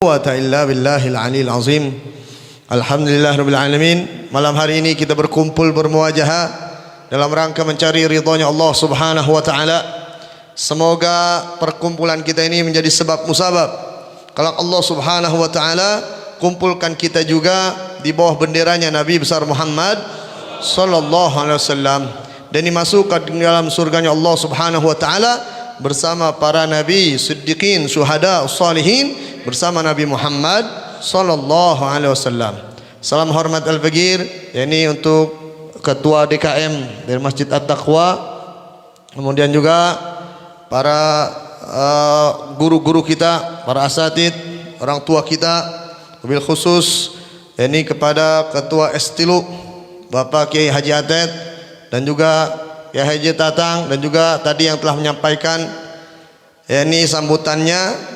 Quwwata illa billahil aliyil azim. Alhamdulillah rabbil alamin. Malam hari ini kita berkumpul bermuajahah dalam rangka mencari ridhonya Allah Subhanahu wa taala. Semoga perkumpulan kita ini menjadi sebab musabab kalau Allah Subhanahu wa taala kumpulkan kita juga di bawah benderanya Nabi besar Muhammad sallallahu alaihi wasallam dan dimasukkan dalam surganya Allah Subhanahu wa taala bersama para nabi, siddiqin, syuhada, salihin bersama Nabi Muhammad sallallahu alaihi wasallam. Salam hormat al-Faqir, ini untuk ketua DKM dari Masjid At-Taqwa, kemudian juga para guru-guru kita, para asatid, orang tua kita, wabil khusus ini kepada ketua Estilu Bapak Kiai Haji Atet dan juga Kiai Haji Tatang, dan juga tadi yang telah menyampaikan ini sambutannya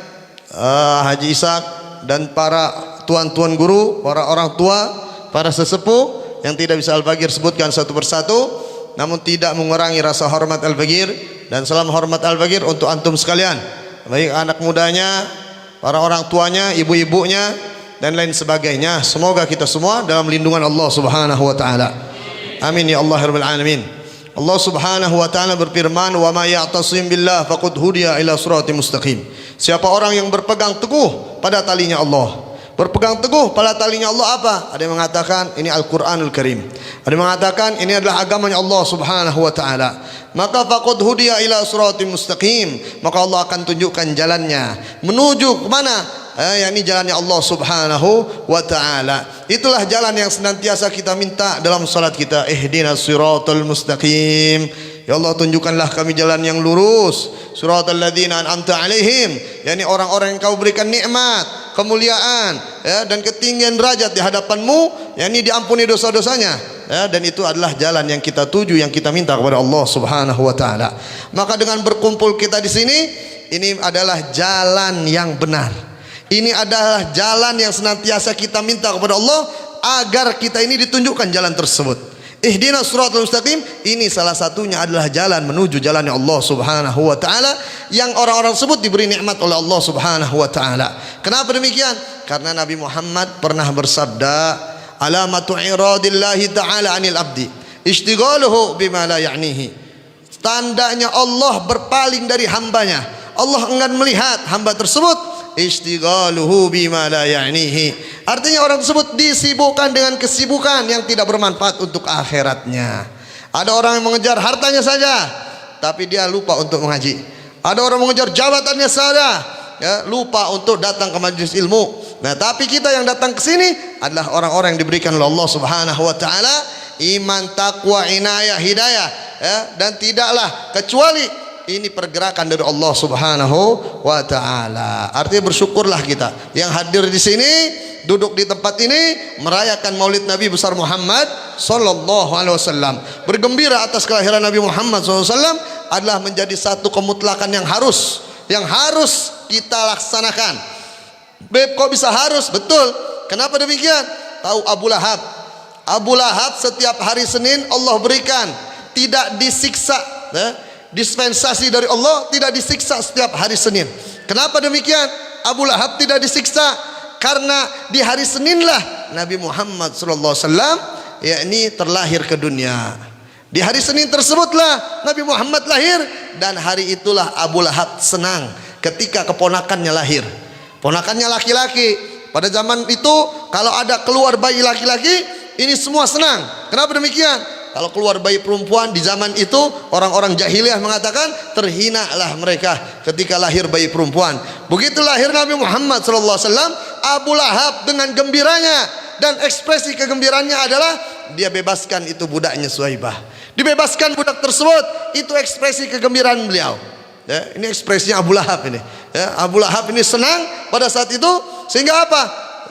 Haji Ishak dan para tuan-tuan guru, para orang tua, para sesepuh yang tidak bisa Al-Faqir sebutkan satu persatu, namun tidak mengurangi rasa hormat Al-Faqir dan salam hormat Al-Faqir untuk antum sekalian, baik anak mudanya, para orang tuanya, ibu-ibunya dan lain sebagainya. Semoga kita semua dalam lindungan Allah Subhanahu wa taala. Amin ya Allah rabbal alamin. Allah Subhanahu wa taala berfirman, "Wa ma ya'tasim billah faqad hudiya ila siratim mustaqim." Siapa orang yang berpegang teguh pada talinya Allah. Berpegang teguh pada talinya Allah apa? Ada yang mengatakan ini Al-Qur'anul Karim. Ada yang mengatakan ini adalah agamanya Allah Subhanahu wa taala. Maka faqad hudiya ila siratim mustaqim. Maka Allah akan tunjukkan jalannya menuju ke mana? Yakni jalannya Allah Subhanahu wa taala. Itulah jalan yang senantiasa kita minta dalam salat kita, ihdinas siratal mustaqim. Ya Allah, tunjukkanlah kami jalan yang lurus, siratal ladzina an'amta alaihim, yakni orang-orang yang kau berikan nikmat, kemuliaan, ya, dan ketinggian derajat di hadapanmu, yakni diampuni dosa-dosanya, ya, dan itu adalah jalan yang kita tuju, yang kita minta kepada Allah Subhanahu wa taala. Maka dengan berkumpul kita di sini, ini adalah jalan yang benar. Ini adalah jalan yang senantiasa kita minta kepada Allah agar kita ini ditunjukkan jalan tersebut. Ihdinas siratal mustaqim, ini salah satunya adalah jalan menuju jalannya Allah Subhanahu wa taala yang orang-orang tersebut diberi nikmat oleh Allah Subhanahu wa taala. Kenapa demikian? Karena Nabi Muhammad pernah bersabda, alamatu iradillahi taala 'anil abdi ishtighaluhu bima la ya'nihi. Tandanya Allah berpaling dari hambanya. Allah enggan melihat hamba tersebut ishtighaluhu bima la ya'nihi. Artinya orang tersebut disibukkan dengan kesibukan yang tidak bermanfaat untuk akhiratnya. Ada orang yang mengejar hartanya saja, tapi dia lupa untuk mengaji. Ada orang mengejar jabatannya saja, ya, lupa untuk datang ke majelis ilmu. Nah, tapi kita yang datang ke sini adalah orang-orang yang diberikan oleh Allah Subhanahu wa taala iman, takwa, inayah, hidayah, ya, dan tidaklah kecuali ini pergerakan dari Allah Subhanahu wa taala. Artinya bersyukurlah kita yang hadir di sini, duduk di tempat ini merayakan Maulid Nabi besar Muhammad sallallahu alaihi wasallam. Bergembira atas kelahiran Nabi Muhammad sallallahu alaihi wasallam adalah menjadi satu kemutlakan yang harus kita laksanakan. Beb, kok bisa harus? Betul. Kenapa demikian? Tahu Abu Lahab? Abu Lahab setiap hari Senin Allah berikan tidak disiksa, dispensasi dari Allah, tidak disiksa setiap hari Senin. Kenapa demikian? Abu Lahab tidak disiksa karena di hari Seninlah Nabi Muhammad sallallahu alaihi wasallam yakni terlahir ke dunia. Di hari Senin tersebutlah Nabi Muhammad lahir, dan hari itulah Abu Lahab senang ketika keponakannya lahir. Ponakannya laki-laki. Pada zaman itu kalau ada keluar bayi laki-laki, ini semua senang. Kenapa demikian? Kalau keluar bayi perempuan di zaman itu, orang-orang jahiliyah mengatakan terhinalah mereka ketika lahir bayi perempuan. Begitu lahir Nabi Muhammad sallallahu alaihi wasallam, Abu Lahab dengan gembiranya, dan ekspresi kegembiraannya adalah dia bebaskan itu budaknya Suhaibah. Dibebaskan budak tersebut, itu ekspresi kegembiraan beliau. Ya, ini ekspresinya Abu Lahab ini. Ya, Abu Lahab ini senang pada saat itu, sehingga apa?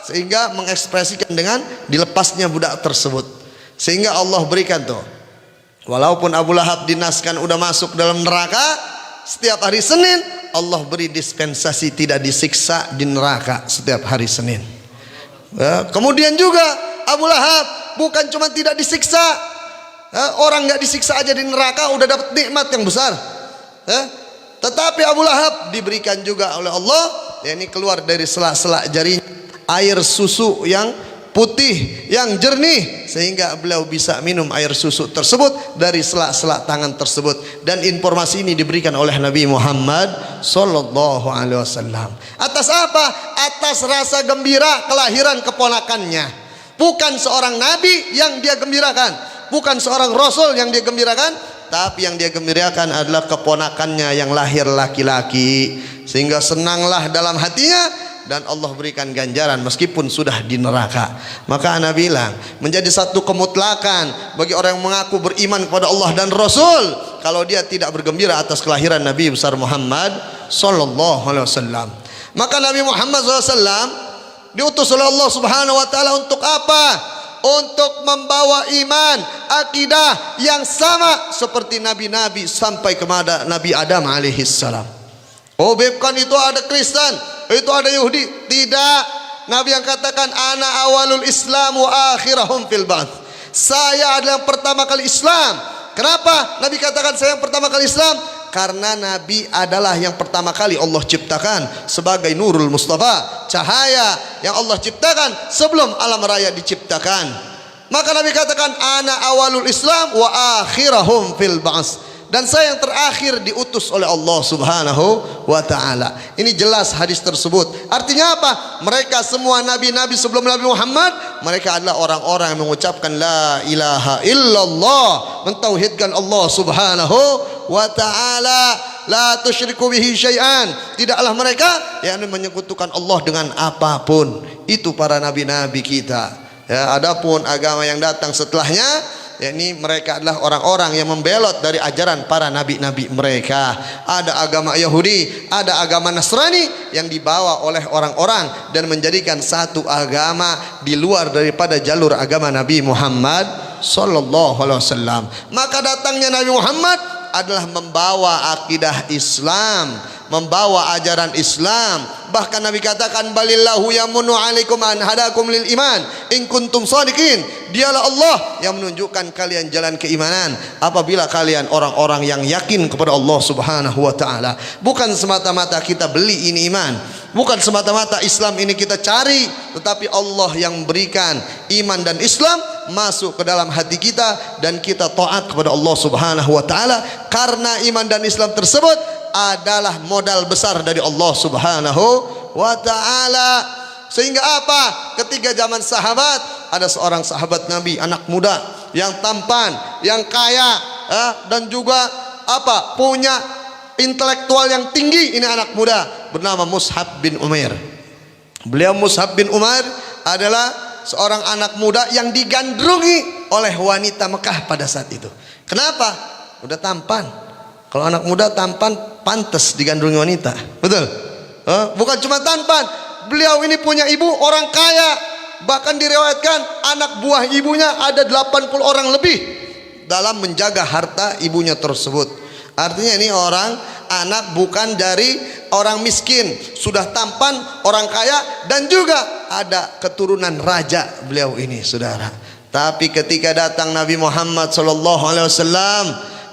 Sehingga mengekspresikan dengan dilepasnya budak tersebut. Sehingga Allah berikan tuh, walaupun Abu Lahab dinaskan udah masuk dalam neraka, setiap hari Senin Allah beri dispensasi tidak disiksa di neraka setiap hari Senin. Ya, kemudian juga Abu Lahab bukan cuma tidak disiksa, ya, orang nggak disiksa aja di neraka udah dapat nikmat yang besar, ya. Tetapi Abu Lahab diberikan juga oleh Allah yakni keluar dari sela-sela jarinya air susu yang putih yang jernih, sehingga beliau bisa minum air susu tersebut dari sela-sela tangan tersebut. Dan informasi ini diberikan oleh Nabi Muhammad sallallahu alaihi wasallam. Atas apa? Atas rasa gembira kelahiran keponakannya. Bukan seorang nabi yang dia gembirakan, bukan seorang rasul yang dia gembirakan, tapi yang dia gembirakan adalah keponakannya yang lahir laki-laki, sehingga senanglah dalam hatinya dan Allah berikan ganjaran meskipun sudah di neraka. Maka ana bilang, menjadi satu kemutlakan bagi orang yang mengaku beriman kepada Allah dan Rasul kalau dia tidak bergembira atas kelahiran Nabi besar Muhammad sallallahu alaihi wasallam. Maka Nabi Muhammad SAW diutus oleh Allah Subhanahu wa taala untuk apa? Untuk membawa iman, akidah yang sama seperti nabi-nabi sampai kepada Nabi Adam alaihi salam. Oh, bukan itu ada Kristen, itu ada Yahudi. Tidak. Nabi yang katakan ana awalul Islam wa akhirahum fil ba'ts. Saya adalah yang pertama kali Islam. Kenapa Nabi katakan saya yang pertama kali Islam? Karena Nabi adalah yang pertama kali Allah ciptakan sebagai Nurul Mustafa, cahaya yang Allah ciptakan sebelum alam raya diciptakan. Maka Nabi katakan ana awalul Islam wa akhirahum fil ba'ts. Dan saya yang terakhir diutus oleh Allah Subhanahu wa ta'ala. Ini jelas hadis tersebut. Artinya apa? Mereka semua nabi-nabi sebelum Nabi Muhammad, mereka adalah orang-orang yang mengucapkan la ilaha illallah, mentauhidkan Allah Subhanahu wa ta'ala. La tusyriku bihi syai'an. Tidaklah mereka yang menyekutukan Allah dengan apapun. Itu para nabi-nabi kita. Ya, adapun agama yang datang setelahnya, yakni mereka adalah orang-orang yang membelot dari ajaran para nabi-nabi mereka. Ada agama Yahudi, ada agama Nasrani yang dibawa oleh orang-orang dan menjadikan satu agama di luar daripada jalur agama Nabi Muhammad sallallahu alaihi wasallam. Maka datangnya Nabi Muhammad adalah membawa akidah Islam, membawa ajaran Islam. Bahkan Nabi katakan balillahu yamunnu alaikum an hadakum lil iman in kuntum shadiqin. Dialah Allah yang menunjukkan kalian jalan keimanan apabila kalian orang-orang yang yakin kepada Allah Subhanahu wa taala. Bukan semata-mata kita beli ini iman, bukan semata-mata Islam ini kita cari, tetapi Allah yang berikan iman dan Islam masuk ke dalam hati kita dan kita taat kepada Allah Subhanahu wa taala karena iman dan Islam tersebut adalah modal besar dari Allah Subhanahu wa taala. Sehingga apa? Ketika zaman sahabat, ada seorang sahabat Nabi, anak muda yang tampan, yang kaya, dan juga apa? Punya intelektual yang tinggi. Ini anak muda bernama Mus'ab bin Umair. Beliau Mus'ab bin Umair adalah seorang anak muda yang digandrungi oleh wanita Mekah pada saat itu. Kenapa? Udah tampan. Kalau anak muda tampan, pantas digandrungi wanita. Betul? Bukan cuma tampan, beliau ini punya ibu orang kaya. Bahkan diriwayatkan anak buah ibunya ada 80 orang lebih dalam menjaga harta ibunya tersebut. Artinya ini orang anak bukan dari orang miskin, sudah tampan, orang kaya, dan juga ada keturunan raja beliau ini, saudara. Tapi ketika datang Nabi Muhammad SAW,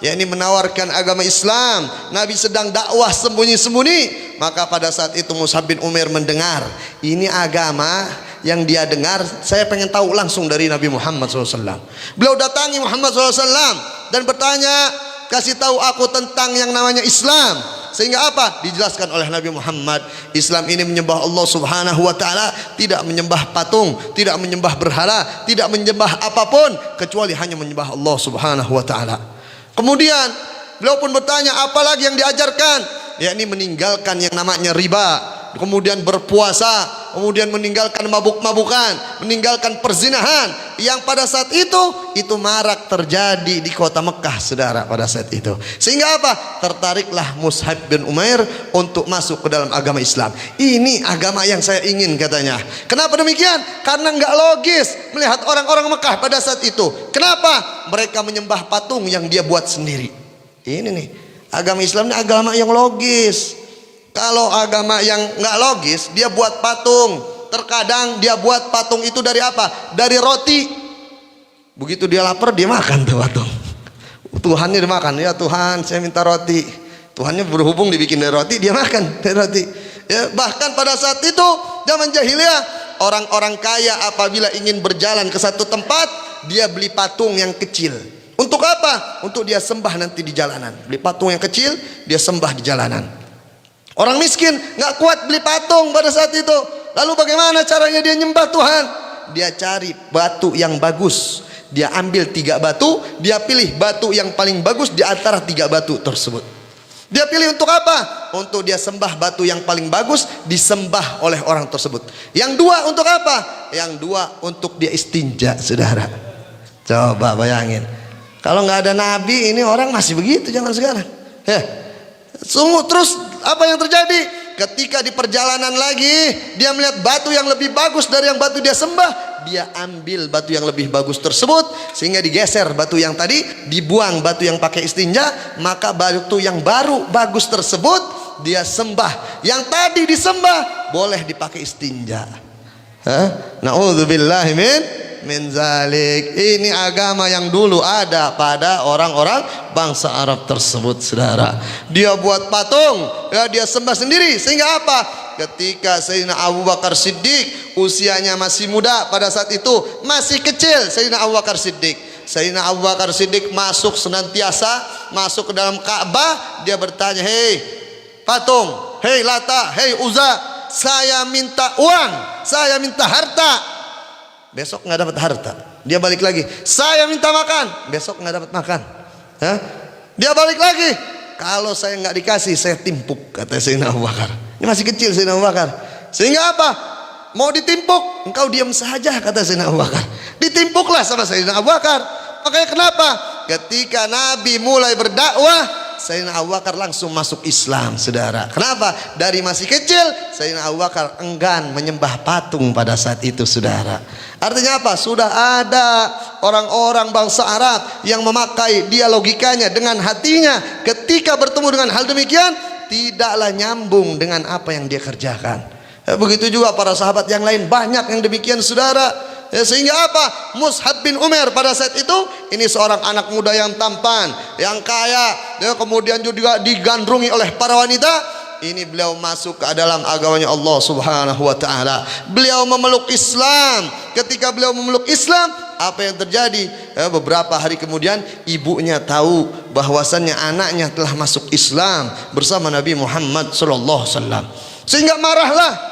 yakni menawarkan agama Islam, Nabi sedang dakwah sembunyi-sembunyi, maka pada saat itu Mus'ab bin Umair mendengar ini agama yang dia dengar, saya pengen tahu langsung dari Nabi Muhammad SAW. Beliau datangi Muhammad SAW dan bertanya, kasih tahu aku tentang yang namanya Islam. Sehingga apa? Dijelaskan oleh Nabi Muhammad, Islam ini menyembah Allah Subhanahu wa taala, tidak menyembah patung, tidak menyembah berhala, tidak menyembah apapun kecuali hanya menyembah Allah Subhanahu wa taala. Kemudian beliau pun bertanya, apalagi yang diajarkan? Yakni meninggalkan yang namanya riba, kemudian berpuasa, kemudian meninggalkan mabuk-mabukan, meninggalkan perzinahan yang pada saat itu marak terjadi di kota Mekah, saudara, pada saat itu. Sehingga apa? Tertariklah Mus'ab bin Umair untuk masuk ke dalam agama Islam. Ini agama yang saya ingin, katanya. Kenapa demikian? Karena nggak logis melihat orang-orang Mekah pada saat itu. Kenapa? Mereka menyembah patung yang dia buat sendiri. Ini nih, agama Islam ini agama yang logis. Kalau agama yang nggak logis, dia buat patung. Terkadang dia buat patung itu dari apa? Dari roti. Begitu dia lapar, dia makan tuh patung. Tuhannya dimakan. Ya Tuhan, saya minta roti. Tuhannya berhubung dibikin dari roti, dia makan dari roti. Ya, bahkan pada saat itu zaman jahiliyah, orang-orang kaya apabila ingin berjalan ke satu tempat, dia beli patung yang kecil. Untuk apa? Untuk dia sembah nanti di jalanan. Beli patung yang kecil, dia sembah di jalanan. Orang miskin nggak kuat beli patung pada saat itu. Lalu bagaimana caranya dia nyembah Tuhan? Dia cari batu yang bagus. Dia ambil 3 batu, dia pilih batu yang paling bagus di antara 3 batu tersebut. Dia pilih untuk apa? Untuk dia sembah batu yang paling bagus, disembah oleh orang tersebut. Yang 2 untuk apa? Yang 2 untuk dia istinja, saudara. Coba bayangin. Kalau nggak ada nabi, ini orang masih begitu zaman sekarang. Ya. Sungguh, terus apa yang terjadi? Ketika di perjalanan lagi, dia melihat batu yang lebih bagus dari yang batu dia sembah. Dia ambil batu yang lebih bagus tersebut, sehingga digeser batu yang tadi, dibuang batu yang pakai istinja, maka batu yang baru bagus tersebut dia sembah. Yang tadi disembah boleh dipakai istinja. Na'udzubillahi min zalik. Ini agama yang dulu ada pada orang-orang bangsa Arab tersebut, saudara. Dia buat patung, ya, dia sembah sendiri. Sehingga apa? Ketika Sayyidina Abu Bakar Siddiq usianya masih muda, pada saat itu masih kecil, Sayyidina Abu Bakar Siddiq. Sayyidina Abu Bakar Siddiq masuk senantiasa, masuk ke dalam Ka'bah. Dia bertanya, hei patung, hei Lata, hei Uzza, saya minta uang, saya minta harta. Besok nggak dapat harta. Dia balik lagi, saya minta makan. Besok nggak dapat makan. Dia balik lagi, kalau saya nggak dikasih, saya timpuk, kata Sayyidina Abu Bakar. Ini masih kecil Sayyidina Abu Bakar. Sehingga apa? Mau ditimpuk, engkau diam saja, kata Sayyidina Abu Bakar. Ditimpuklah sama Sayyidina Abu Bakar. Makanya kenapa? Ketika Nabi mulai berdakwah, Sayyidina Abu Bakar langsung masuk Islam, saudara. Kenapa? Dari masih kecil Sayyidina Abu Bakar enggan menyembah patung pada saat itu, saudara. Artinya apa? Sudah ada orang-orang bangsa Arab yang memakai dia logikanya dengan hatinya. Ketika bertemu dengan hal demikian, tidaklah nyambung dengan apa yang dia kerjakan. Begitu juga para sahabat yang lain, banyak yang demikian, saudara. Sehingga apa? Mus'ab bin Umair pada saat itu, ini seorang anak muda yang tampan, yang kaya, kemudian juga digandrungi oleh para wanita. Ini beliau masuk ke dalam agamanya Allah Subhanahu wa taala. Beliau memeluk Islam. Ketika beliau memeluk Islam, apa yang terjadi? Beberapa hari kemudian ibunya tahu bahwasannya anaknya telah masuk Islam bersama Nabi Muhammad sallallahu alaihi wasallam. Sehingga marahlah.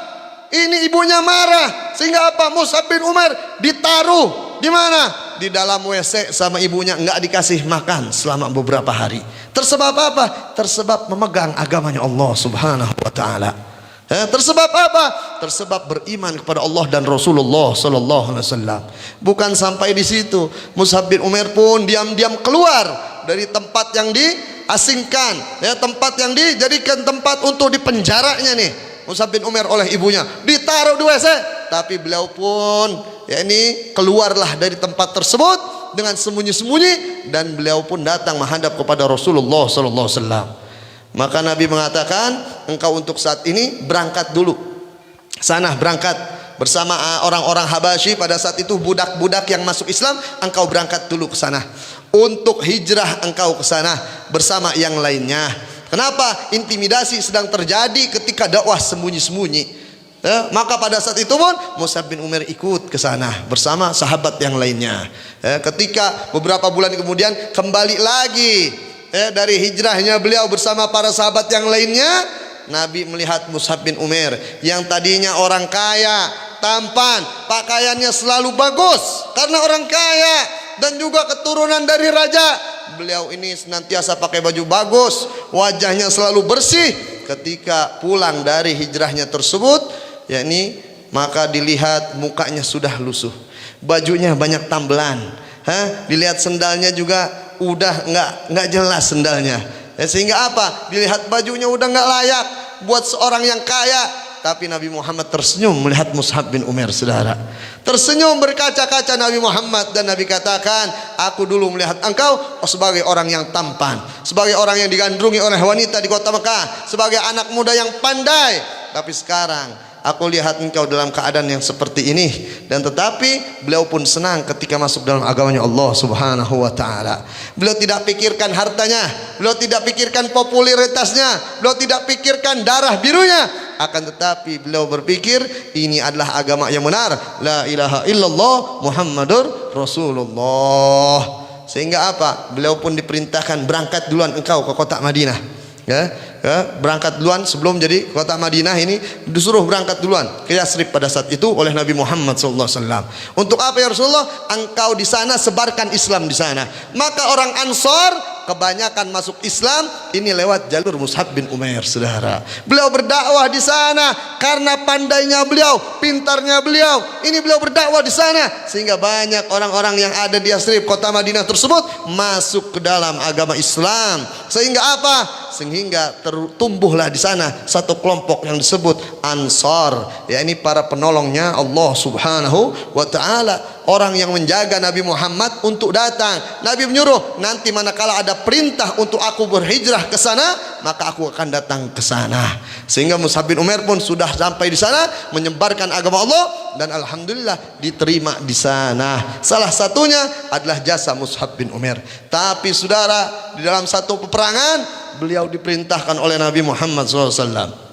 Ini ibunya marah. Sehingga apa? Mus'ab bin Umair ditaruh di mana? Di dalam WC sama ibunya, nggak dikasih makan selama beberapa hari. Tersebab apa? Tersebab memegang agamanya Allah Subhanahu wa taala. Tersebab apa? Tersebab beriman kepada Allah dan Rasulullah sallallahu alaihi wasallam. Bukan sampai di situ, Mus'ab bin Umair pun diam-diam keluar dari tempat yang diasingkan, tempat yang dijadikan tempat untuk dipenjaranya nih. Mus'ab bin Umair oleh ibunya ditaruh di WC, tapi beliau pun keluarlah dari tempat tersebut dengan sembunyi-sembunyi, dan beliau pun datang menghadap kepada Rasulullah sallallahu alaihi wasallam. Maka Nabi mengatakan, engkau untuk saat ini berangkat dulu sana, berangkat bersama orang-orang Habasyi. Pada saat itu budak-budak yang masuk Islam, engkau berangkat dulu ke sana untuk hijrah, engkau ke sana bersama yang lainnya. Kenapa? Intimidasi sedang terjadi ketika dakwah sembunyi-sembunyi. Maka pada saat itu pun Mus'ab bin Umair ikut ke sana bersama sahabat yang lainnya. Ketika beberapa bulan kemudian kembali lagi dari hijrahnya beliau bersama para sahabat yang lainnya, Nabi melihat Mus'ab bin Umair yang tadinya orang kaya, tampan, pakaiannya selalu bagus karena orang kaya dan juga keturunan dari raja. Beliau ini senantiasa pakai baju bagus, wajahnya selalu bersih. Ketika pulang dari hijrahnya tersebut, maka dilihat mukanya sudah lusuh, bajunya banyak tambelan, dilihat sendalnya juga udah nggak jelas sendalnya. Sehingga apa? Dilihat bajunya udah nggak layak buat seorang yang kaya. Tapi Nabi Muhammad tersenyum melihat Mus'ab bin Umair, saudara. Tersenyum berkaca-kaca Nabi Muhammad, dan Nabi katakan, aku dulu melihat engkau sebagai orang yang tampan, sebagai orang yang digandrungi oleh wanita di kota Mekah, sebagai anak muda yang pandai. Tapi sekarang aku lihat engkau dalam keadaan yang seperti ini. Dan tetapi beliau pun senang ketika masuk dalam agamanya Allah Subhanahu wa ta'ala. Beliau tidak pikirkan hartanya, beliau tidak pikirkan popularitasnya, beliau tidak pikirkan darah birunya, akan tetapi beliau berpikir ini adalah agama yang benar, la ilaha illallah Muhammadur Rasulullah. Sehingga apa? Beliau pun diperintahkan, berangkat duluan engkau ke kota Madinah. Berangkat duluan sebelum jadi kota Madinah ini, disuruh berangkat duluan ke Yasrib pada saat itu oleh Nabi Muhammad SAW. Untuk apa ya Rasulullah? Engkau di sana sebarkan Islam di sana. Maka orang Ansor kebanyakan masuk Islam ini lewat jalur Mus'ab bin Umair, saudara. Beliau berdakwah di sana karena pandainya beliau, pintarnya beliau. Ini beliau berdakwah di sana sehingga banyak orang-orang yang ada di Yasrib, kota Madinah tersebut masuk ke dalam agama Islam. Sehingga apa? Sehingga tumbuhlah di sana satu kelompok yang disebut Ansar, yakni para penolongnya Allah Subhanahu wa ta'ala, orang yang menjaga Nabi Muhammad untuk datang. Nabi menyuruh, nanti manakala ada perintah untuk aku berhijrah ke sana, maka aku akan datang ke sana. Sehingga Mus'ab bin Umair pun sudah sampai di sana menyebarkan agama Allah, dan alhamdulillah diterima di sana. Salah satunya adalah jasa Mus'ab bin Umair. Tapi saudara, di dalam satu peperangan beliau diperintahkan oleh Nabi Muhammad SAW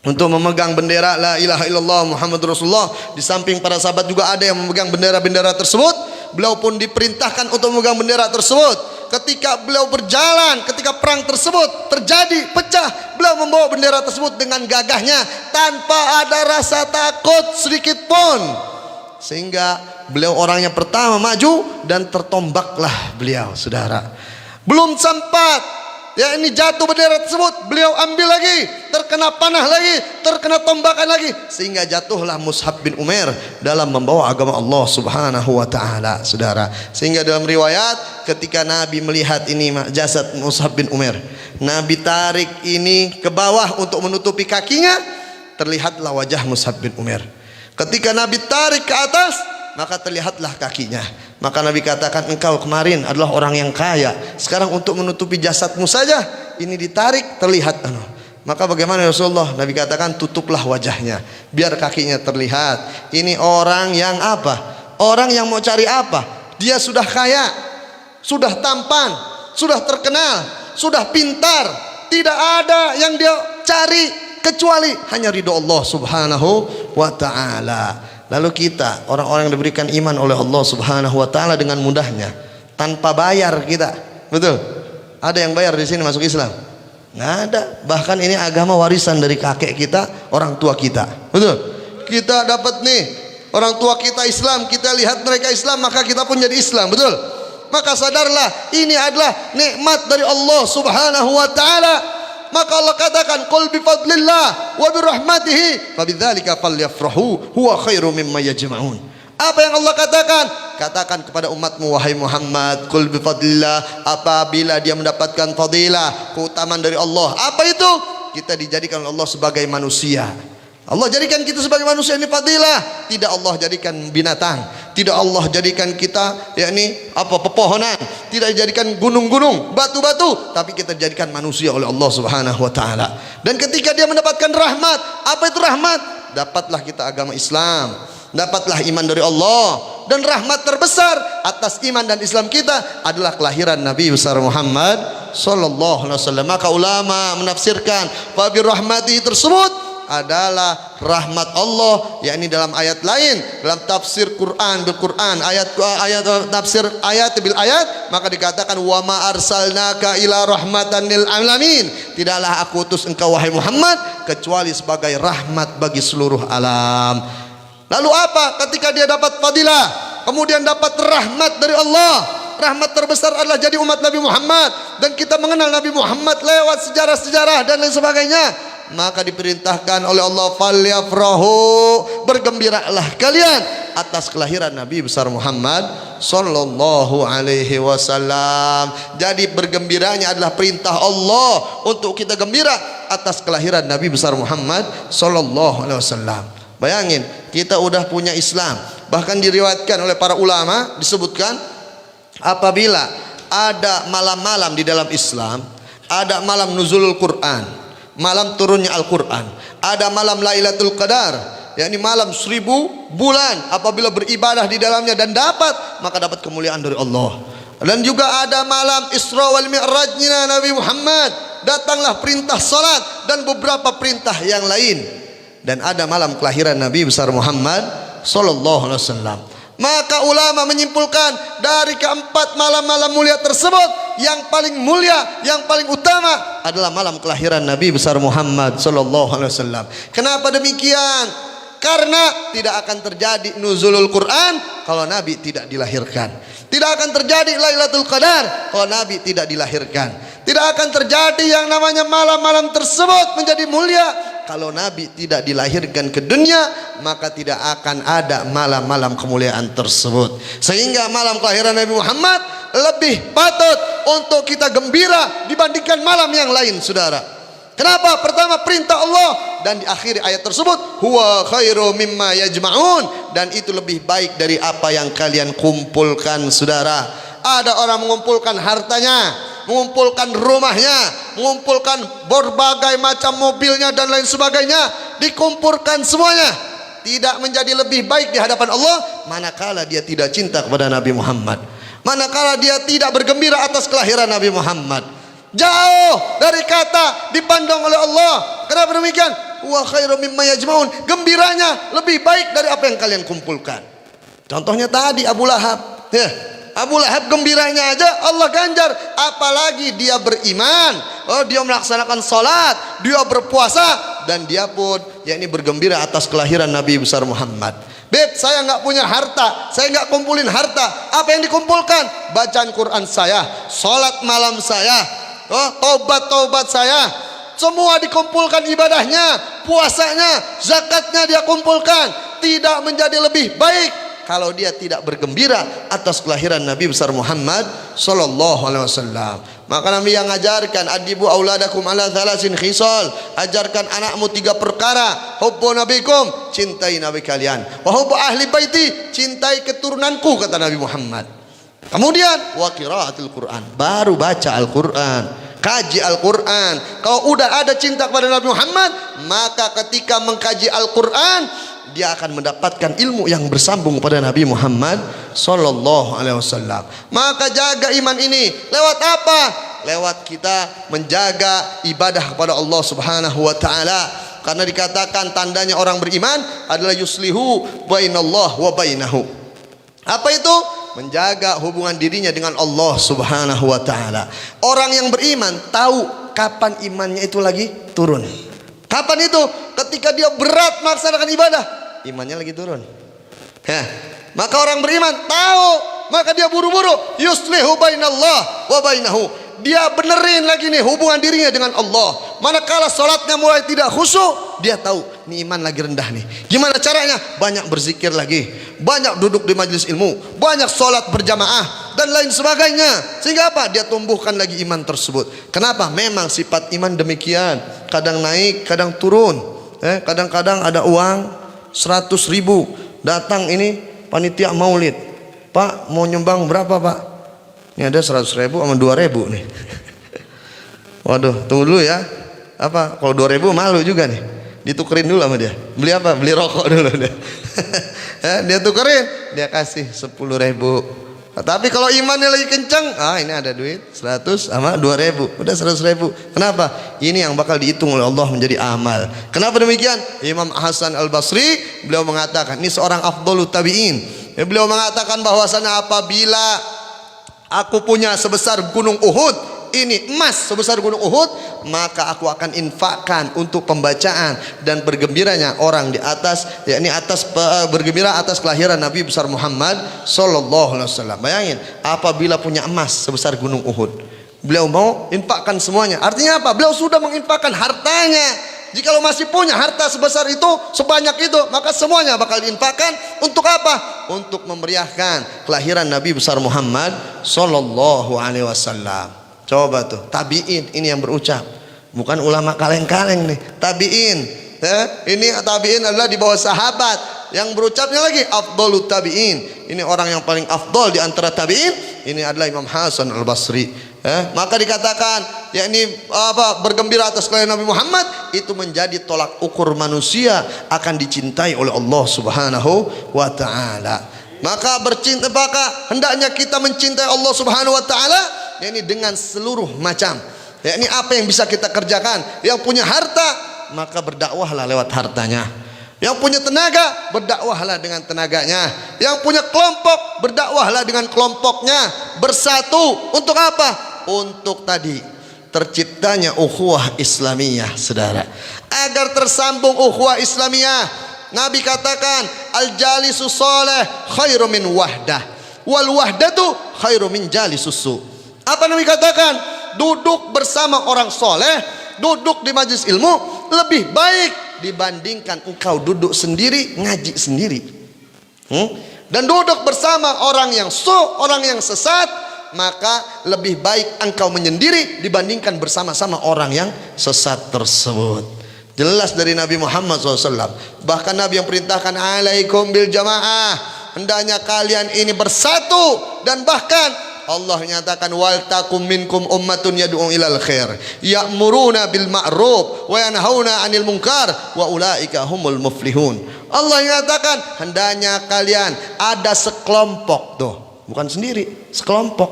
untuk memegang bendera la ilaha illallah Muhammad Rasulullah. Di samping para sahabat juga ada yang memegang bendera-bendera tersebut. Beliau pun diperintahkan untuk memegang bendera tersebut. Ketika beliau berjalan, ketika perang tersebut terjadi, pecah, beliau membawa bendera tersebut dengan gagahnya tanpa ada rasa takut sedikit pun. Sehingga beliau orang yang pertama maju dan tertombaklah beliau, saudara. Belum sempat ini jatuh bendera tersebut, beliau ambil lagi, terkena panah lagi, terkena tombakan lagi, sehingga jatuhlah Mus'ab bin Umair dalam membawa agama Allah Subhanahu wa ta'ala, saudara. Sehingga dalam riwayat ketika Nabi melihat ini jasad Mus'ab bin Umair, Nabi tarik ini ke bawah untuk menutupi kakinya, terlihatlah wajah Mus'ab bin Umair. Ketika Nabi tarik ke atas, maka terlihatlah kakinya. Maka Nabi katakan, engkau kemarin adalah orang yang kaya, sekarang untuk menutupi jasadmu saja ini ditarik, terlihat. Maka bagaimana Rasulullah? Nabi katakan, tutuplah wajahnya biar kakinya terlihat. Ini orang yang apa? Orang yang mau cari apa? Dia sudah kaya, sudah tampan, sudah terkenal, sudah pintar, tidak ada yang dia cari kecuali hanya ridho Allah Subhanahu wa ta'ala. Lalu kita, orang-orang yang diberikan iman oleh Allah Subhanahu wa ta'ala dengan mudahnya, tanpa bayar kita. Betul? Ada yang bayar di sini masuk Islam? Nggak ada. Bahkan ini agama warisan dari kakek kita, orang tua kita. Betul? Kita dapat nih, orang tua kita Islam, kita lihat mereka Islam, maka kita pun jadi Islam. Betul? Maka sadarlah, ini adalah nikmat dari Allah Subhanahu wa ta'ala. Maka Allah katakan, qul bi fadlillah wa bi rahmatihi fabidzalika falyafrahu huwa khairum mimma yajma'un. Apa yang Allah katakan? Katakan kepada umatmu, wahai Muhammad, qul bi fadlillah, apabila dia mendapatkan fadilah, keutamaan dari Allah. Apa itu? Kita dijadikan oleh Allah sebagai manusia. Allah jadikan kita sebagai manusia, ini fadilah. Tidak Allah jadikan binatang, tidak Allah jadikan kita pepohonan, tidak dijadikan gunung-gunung, batu-batu, tapi kita dijadikan manusia oleh Allah Subhanahu wa ta'ala. Dan ketika dia mendapatkan rahmat, apa itu rahmat? Dapatlah kita agama Islam, dapatlah iman dari Allah. Dan rahmat terbesar atas iman dan Islam kita adalah kelahiran Nabi besar Muhammad sallallahu alaihi wasallam. Maka ulama menafsirkan fa bi rahmati tersebut adalah rahmat Allah, yakni dalam ayat lain, dalam tafsir Quran bil Quran, ayat tafsir ayat bil ayat, maka dikatakan wa ma arsalnaka ila rahmatan lil alamin, tidaklah aku utus engkau wahai Muhammad kecuali sebagai rahmat bagi seluruh alam. Lalu apa? Ketika dia dapat fadilah, kemudian dapat rahmat dari Allah, rahmat terbesar adalah jadi umat Nabi Muhammad, dan kita mengenal Nabi Muhammad lewat sejarah-sejarah dan lain sebagainya. Maka diperintahkan oleh Allah, falyafrahu, bergembiralah kalian atas kelahiran Nabi besar Muhammad sallallahu alaihi wasallam. Jadi bergembiranya adalah perintah Allah untuk kita gembira atas kelahiran Nabi besar Muhammad sallallahu alaihi wasallam. Bayangin, kita udah punya Islam. Bahkan diriwayatkan oleh para ulama, disebutkan apabila ada malam-malam di dalam Islam, ada malam nuzulul Quran, malam turunnya Al-Quran, ada malam Lailatul Qadar, yakni malam 1000 bulan. Apabila beribadah di dalamnya dan dapat, maka dapat kemuliaan dari Allah. Dan juga ada malam Isra wal Mi'rajnya Nabi Muhammad, datanglah perintah salat dan beberapa perintah yang lain. Dan ada malam kelahiran Nabi besar Muhammad sallallahu alaihi wasallam. Maka ulama menyimpulkan dari keempat malam-malam mulia tersebut, yang paling mulia, yang paling utama adalah malam kelahiran Nabi besar Muhammad sallallahu alaihi wasallam. Kenapa demikian? Karena tidak akan terjadi nuzulul Quran kalau Nabi tidak dilahirkan. Tidak akan terjadi Lailatul Qadar kalau Nabi tidak dilahirkan. Tidak akan terjadi yang namanya malam-malam tersebut menjadi mulia kalau Nabi tidak dilahirkan ke dunia, maka tidak akan ada malam-malam kemuliaan tersebut. Sehingga malam kelahiran Nabi Muhammad lebih patut untuk kita gembira dibandingkan malam yang lain, saudara. Kenapa? Pertama, perintah Allah, dan di akhir ayat tersebut huwa khairu mimma yajma'un, dan itu lebih baik dari apa yang kalian kumpulkan, saudara. Ada orang mengumpulkan hartanya, mengumpulkan rumahnya, mengumpulkan berbagai macam mobilnya dan lain sebagainya, dikumpulkan semuanya, tidak menjadi lebih baik di hadapan Allah manakala dia tidak cinta kepada Nabi Muhammad, manakala dia tidak bergembira atas kelahiran Nabi Muhammad. Jauh dari kata dipandang oleh Allah. Kenapa demikian? Wa khairu mimma yajmaun, gembiranya lebih baik dari apa yang kalian kumpulkan. Contohnya tadi Abu Lahab, ya, Abu Lahab gembiranya aja Allah ganjar, apalagi dia beriman, dia melaksanakan salat, dia berpuasa, dan dia pun yakni bergembira atas kelahiran Nabi besar Muhammad. Beb, saya nggak punya harta, saya nggak kumpulin harta. Apa yang dikumpulkan? Bacaan Quran saya, salat malam saya, taubat saya, semua dikumpulkan ibadahnya, puasanya, zakatnya dia kumpulkan. Tidak menjadi lebih baik kalau dia tidak bergembira atas kelahiran Nabi besar Muhammad sallallahu alaihi wasallam. Maka Nabi yang ajarkan, adibu auladakum ala thalasin khisal, ajarkan anakmu 3 perkara. Hubbu nabikum, cintai nabi kalian. Wa hubbu ahli baiti, cintai keturunanku, kata Nabi Muhammad. Kemudian wa qiraatul Quran, baru baca Al-Quran, kaji Al-Quran. Kalau udah ada cinta kepada Nabi Muhammad, maka ketika mengkaji Al-Quran, dia akan mendapatkan ilmu yang bersambung pada Nabi Muhammad sallallahu alaihi wasallam. Maka jaga iman ini lewat apa? Lewat kita menjaga ibadah kepada Allah Subhanahu wa taala. Karena dikatakan tandanya orang beriman adalah yuslihu bainallah wa bainahu. Apa itu? Menjaga hubungan dirinya dengan Allah Subhanahu wa taala. Orang yang beriman tahu kapan imannya itu lagi turun. Kapan itu? Ketika dia berat melaksanakan ibadah, imannya lagi turun. Maka orang beriman tahu, maka dia buru-buru yuslihu bainallah wa bainahu. Dia benerin lagi nih hubungan dirinya dengan Allah. Manakala salatnya mulai tidak khusyuk, dia tahu nih iman lagi rendah nih. Gimana caranya? Banyak berzikir lagi, banyak duduk di majelis ilmu, banyak salat berjamaah dan lain sebagainya. Sehingga apa? Dia tumbuhkan lagi iman tersebut. Kenapa? Memang sifat iman demikian, kadang naik, kadang turun. Kadang-kadang ada uang 100.000, datang ini panitia maulid, Pak mau nyumbang berapa Pak? Ini ada 100.000 sama 2.000 nih. Waduh, tunggu dulu ya. Apa? Kalau 2.000 malu juga nih. Ditukerin dulu sama dia. Beli apa? Beli rokok dulu dia. Dia tukerin, dia kasih 10.000. Tapi kalau imannya lagi kencang, ini ada duit 100 sama 2.000, udah 100.000. Kenapa? Ini yang bakal dihitung oleh Allah menjadi amal. Kenapa demikian? Imam Hasan Al-Basri beliau mengatakan, ini seorang afdalut tabi'in. Beliau mengatakan bahwasanya apabila aku punya sebesar gunung Uhud, ini emas sebesar gunung Uhud, maka aku akan infakkan untuk pembacaan dan bergembiranya orang di atas, yakni bergembira atas kelahiran Nabi besar Muhammad sallallahu alaihi wasallam. Bayangin, apabila punya emas sebesar gunung Uhud, beliau mau infakkan semuanya. Artinya apa? Beliau sudah menginfakkan hartanya. Jikalau masih punya harta sebesar itu, sebanyak itu, maka semuanya bakal diinfakkan untuk apa? Untuk memeriahkan kelahiran Nabi besar Muhammad sallallahu alaihi wasallam. Coba tuh, tabi'in ini yang berucap, bukan ulama kaleng-kaleng nih, tabi'in. Ini tabi'in adalah di bawah sahabat. Yang berucapnya lagi afdalut tabi'in. Ini orang yang paling afdal di antara tabi'in. Ini adalah Imam Hasan Al-Basri. Maka dikatakan yakni bergembira atas kelahiran Nabi Muhammad itu menjadi tolak ukur manusia akan dicintai oleh Allah Subhanahu wa taala. Maka hendaknya kita mencintai Allah Subhanahu wa taala yakni dengan seluruh macam. Yakni apa yang bisa kita kerjakan. Yang punya harta maka berdakwahlah lewat hartanya. Yang punya tenaga, berdakwahlah dengan tenaganya. Yang punya kelompok, berdakwahlah dengan kelompoknya. Bersatu untuk apa? Untuk tadi terciptanya ukhuwah Islamiyah, saudara. Agar tersambung ukhuwah Islamiyah, Nabi katakan al-jalisu salih khairu min wahdah wal wahdatu khairu min jalisus su. Apa Nabi katakan? Duduk bersama orang soleh, duduk di majelis ilmu lebih baik dibandingkan engkau duduk sendiri ngaji sendiri. Dan duduk bersama orang yang orang yang sesat, maka lebih baik engkau menyendiri dibandingkan bersama-sama orang yang sesat tersebut. Jelas dari Nabi Muhammad SAW. Bahkan Nabi yang perintahkan alaikum bil jamaah, hendaknya kalian ini bersatu. Dan bahkan Allah menyatakan wal takum minkum ummatun yad'u ilal khair ya'muruna bil ma'ruf wa yanhauna 'anil munkar wa ulaika humul muflihun. Allah menyatakan hendaknya kalian ada sekelompok tuh, bukan sendiri, sekelompok.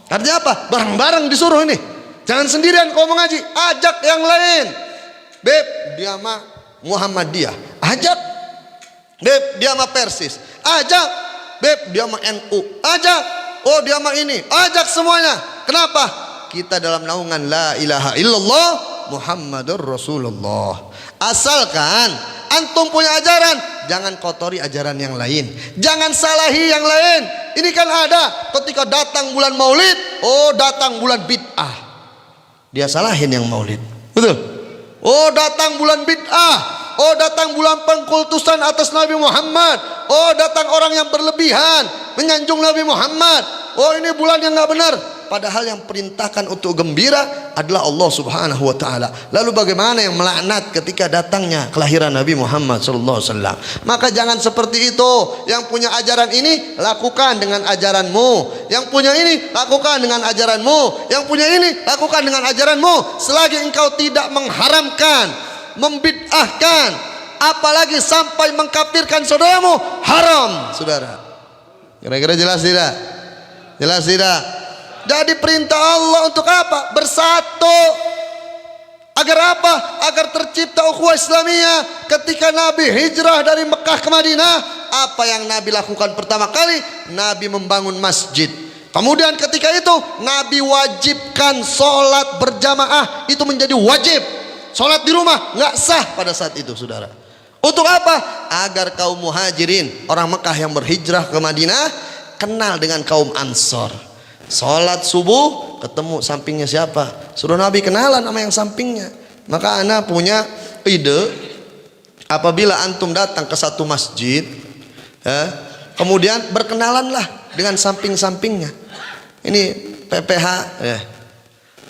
Artinya apa? Bareng-bareng disuruh ini. Jangan sendirian kau mengaji, ajak yang lain. Beb, dia mah Muhammadiyah, ajak. Beb, dia mah Persis, ajak. Beb, dia mah NU, ajak. Oh, dia mah ini, ajak semuanya. Kenapa? Kita dalam naungan la ilaha illallah Muhammadur Rasulullah. Asalkan antum punya ajaran, jangan kotori ajaran yang lain, jangan salahi yang lain. Ini kan ada ketika datang bulan maulid, oh datang bulan bid'ah, dia salahin yang maulid, betul? Oh datang bulan bid'ah, oh datang bulan pengkultusan atas Nabi Muhammad, oh datang orang yang berlebihan menyanjung Nabi Muhammad, oh ini bulan yang nggak benar. Padahal yang perintahkan untuk gembira adalah Allah Subhanahu wa taala. Lalu bagaimana yang melaknat ketika datangnya kelahiran Nabi Muhammad sallallahu alaihi wasallam? Maka jangan seperti itu. Yang punya ajaran ini lakukan dengan ajaranmu. Yang punya ini lakukan dengan ajaranmu. Yang punya ini lakukan dengan ajaranmu. Selagi engkau tidak mengharamkan, membid'ahkan, apalagi sampai mengkafirkan saudaramu, haram, saudara. Kira-kira jelas tidak? Jelas tidak? Jadi perintah Allah untuk apa? Bersatu. Agar apa? Agar tercipta ukhuwah Islamiyah. Ketika Nabi hijrah dari Mekah ke Madinah, apa yang Nabi lakukan pertama kali? Nabi membangun masjid. Kemudian ketika itu Nabi wajibkan sholat berjamaah. Itu menjadi wajib. Sholat di rumah nggak sah pada saat itu, saudara. Untuk apa? Agar kaum muhajirin, orang Mekah yang berhijrah ke Madinah, kenal dengan kaum Ansor. Sholat subuh ketemu sampingnya siapa, suruh Nabi kenalan sama yang sampingnya. Maka ana punya ide, apabila antum datang ke satu masjid, kemudian berkenalanlah dengan samping-sampingnya. Ini PPH,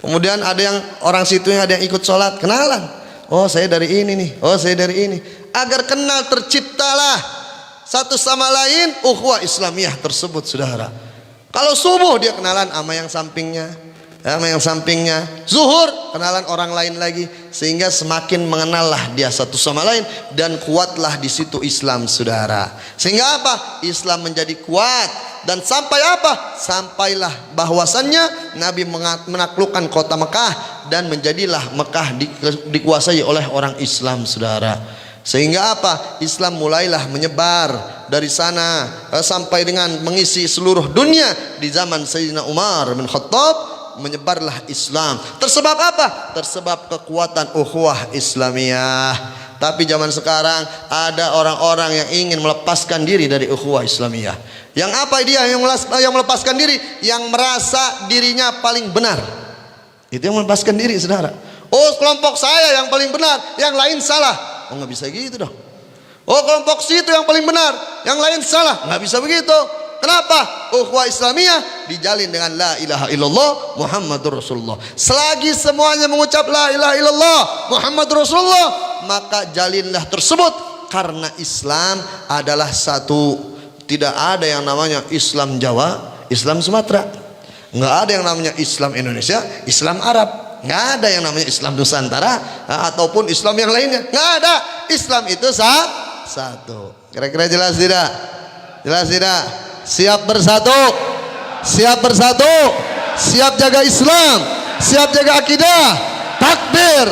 kemudian ada yang orang situ yang ada yang ikut sholat, kenalan. Oh saya dari ini nih, oh saya dari ini. Agar kenal, terciptalah satu sama lain ukhuwah Islamiyah tersebut, saudara. Kalau subuh dia kenalan sama yang sampingnya, sama yang sampingnya. Zuhur kenalan orang lain lagi, sehingga semakin mengenallah dia satu sama lain dan kuatlah di situ Islam, saudara. Sehingga apa? Islam menjadi kuat dan sampai apa? Sampailah bahwasannya Nabi menaklukkan kota Mekah dan menjadilah Mekah dikuasai oleh orang Islam, saudara. Sehingga apa? Islam mulailah menyebar dari sana sampai dengan mengisi seluruh dunia. Di zaman Sayyidina Umar bin Khattab menyebarlah Islam. Tersebab apa? Tersebab kekuatan ukhuwah Islamiyah. Tapi zaman sekarang ada orang-orang yang ingin melepaskan diri dari ukhuwah Islamiyah. Yang apa dia yang melepaskan diri? Yang merasa dirinya paling benar. Itu yang melepaskan diri, saudara. Oh kelompok saya yang paling benar, yang lain salah. Oh nggak bisa gitu dong. Oh kelompok situ yang paling benar, yang lain salah. Nggak bisa begitu. Kenapa? Ukhuwah Islamiyah dijalin dengan la ilaha illallah Muhammadur Rasulullah. Selagi semuanya mengucap la ilaha illallah Muhammadur Rasulullah, maka jalinlah tersebut. Karena Islam adalah satu. Tidak ada yang namanya Islam Jawa, Islam Sumatera. Nggak ada yang namanya Islam Indonesia, Islam Arab. Nggak ada yang namanya Islam Nusantara ataupun Islam yang lainnya. Nggak ada. Islam itu satu. Kira-kira jelas tidak? Jelas tidak? Siap bersatu? Siap bersatu? Siap jaga Islam? Siap jaga akidah? Takbir.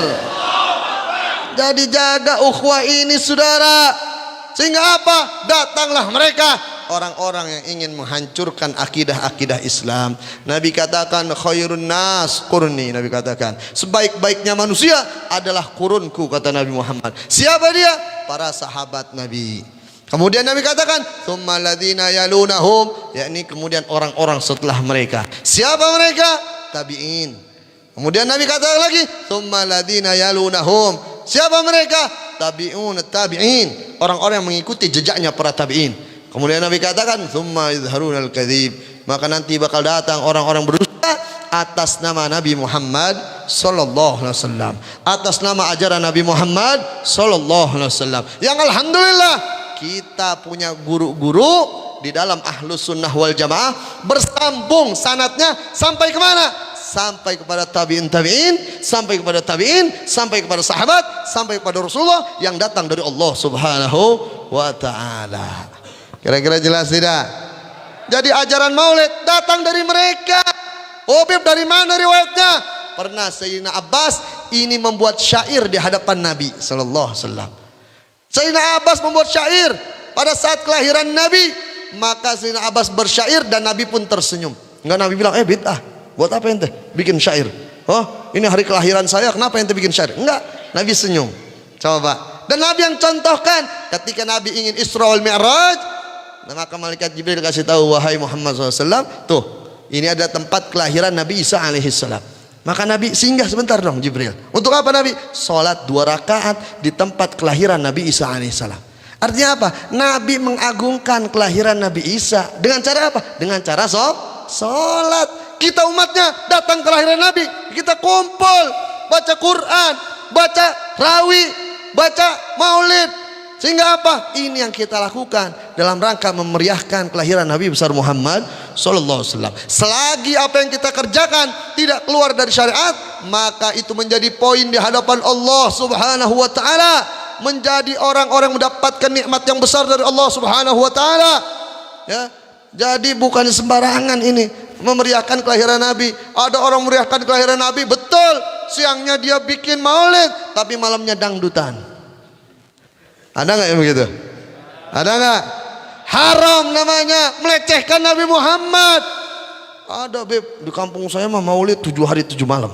Jadi jaga ukhuwah ini saudara. Sehingga apa? Datanglah mereka, orang-orang yang ingin menghancurkan akidah-akidah Islam. Nabi katakan khairun nas qurni. Nabi katakan sebaik-baiknya manusia adalah kurunku, kata Nabi Muhammad. Siapa dia? Para sahabat Nabi. Kemudian Nabi katakan tsummal ladzina yalunahum, yakni kemudian orang-orang setelah mereka. Siapa mereka? Tabi'in. Kemudian Nabi katakan lagi tsummal ladzina yalunahum. Siapa mereka? Tabi'in, orang-orang yang mengikuti jejaknya para tabi'in. Kemudian Nabi katakan tsumma yadhharunal kadzib, maka nanti bakal datang orang-orang berdusta atas nama Nabi Muhammad sallallahu alaihi wasallam, atas nama ajaran Nabi Muhammad sallallahu alaihi wasallam. Yang alhamdulillah kita punya guru-guru di dalam Ahlus Sunnah wal Jamaah, bersambung sanatnya sampai kemana? Sampai kepada tabi'in, sampai kepada tabi'in, sampai kepada sahabat, sampai kepada Rasulullah yang datang dari Allah Subhanahu wa ta'ala. Kira-kira jelas tidak? Jadi ajaran maulid datang dari mereka. Habib dari mana riwayatnya? Pernah Sayyidina Abbas ini membuat syair di hadapan Nabi sallallahu alaihi wasallam. Sayyidina Abbas membuat syair pada saat kelahiran Nabi, maka Sayyidina Abbas bersyair dan Nabi pun tersenyum. Enggak, Nabi bilang, bid'ah. Buat apa ente bikin syair? Oh, ini hari kelahiran saya, kenapa ente bikin syair? Enggak, Nabi senyum. Coba. Dan Nabi yang contohkan ketika Nabi ingin Isra wal Mi'raj, maka malaikat Jibril kasih tahu, wahai Muhammad SAW, tuh, ini ada tempat kelahiran Nabi Isa alaihissalam. Maka Nabi singgah sebentar dong Jibril. Untuk apa Nabi? Sholat 2 rakaat di tempat kelahiran Nabi Isa alaihissalam. Artinya apa? Nabi mengagungkan kelahiran Nabi Isa. Dengan cara apa? Dengan cara sholat. Kita umatnya datang kelahiran Nabi, kita kumpul, baca Quran, baca rawi, baca maulid. Sehingga apa? Ini yang kita lakukan dalam rangka memeriahkan kelahiran Nabi besar Muhammad sallallahu alaihi wasallam. Selagi apa yang kita kerjakan tidak keluar dari syariat, maka itu menjadi poin di hadapan Allah Subhanahu wa taala, menjadi orang-orang mendapatkan nikmat yang besar dari Allah Subhanahu wa taala. Ya. Jadi bukan sembarangan ini memeriahkan kelahiran Nabi. Ada orang meriahkan kelahiran Nabi, betul, siangnya dia bikin maulid, tapi malamnya dangdutan. Ada nggak yang begitu? Ada nggak? Haram namanya, melecehkan Nabi Muhammad. Ada beb, di kampung saya mah maulid 7 hari 7 malam.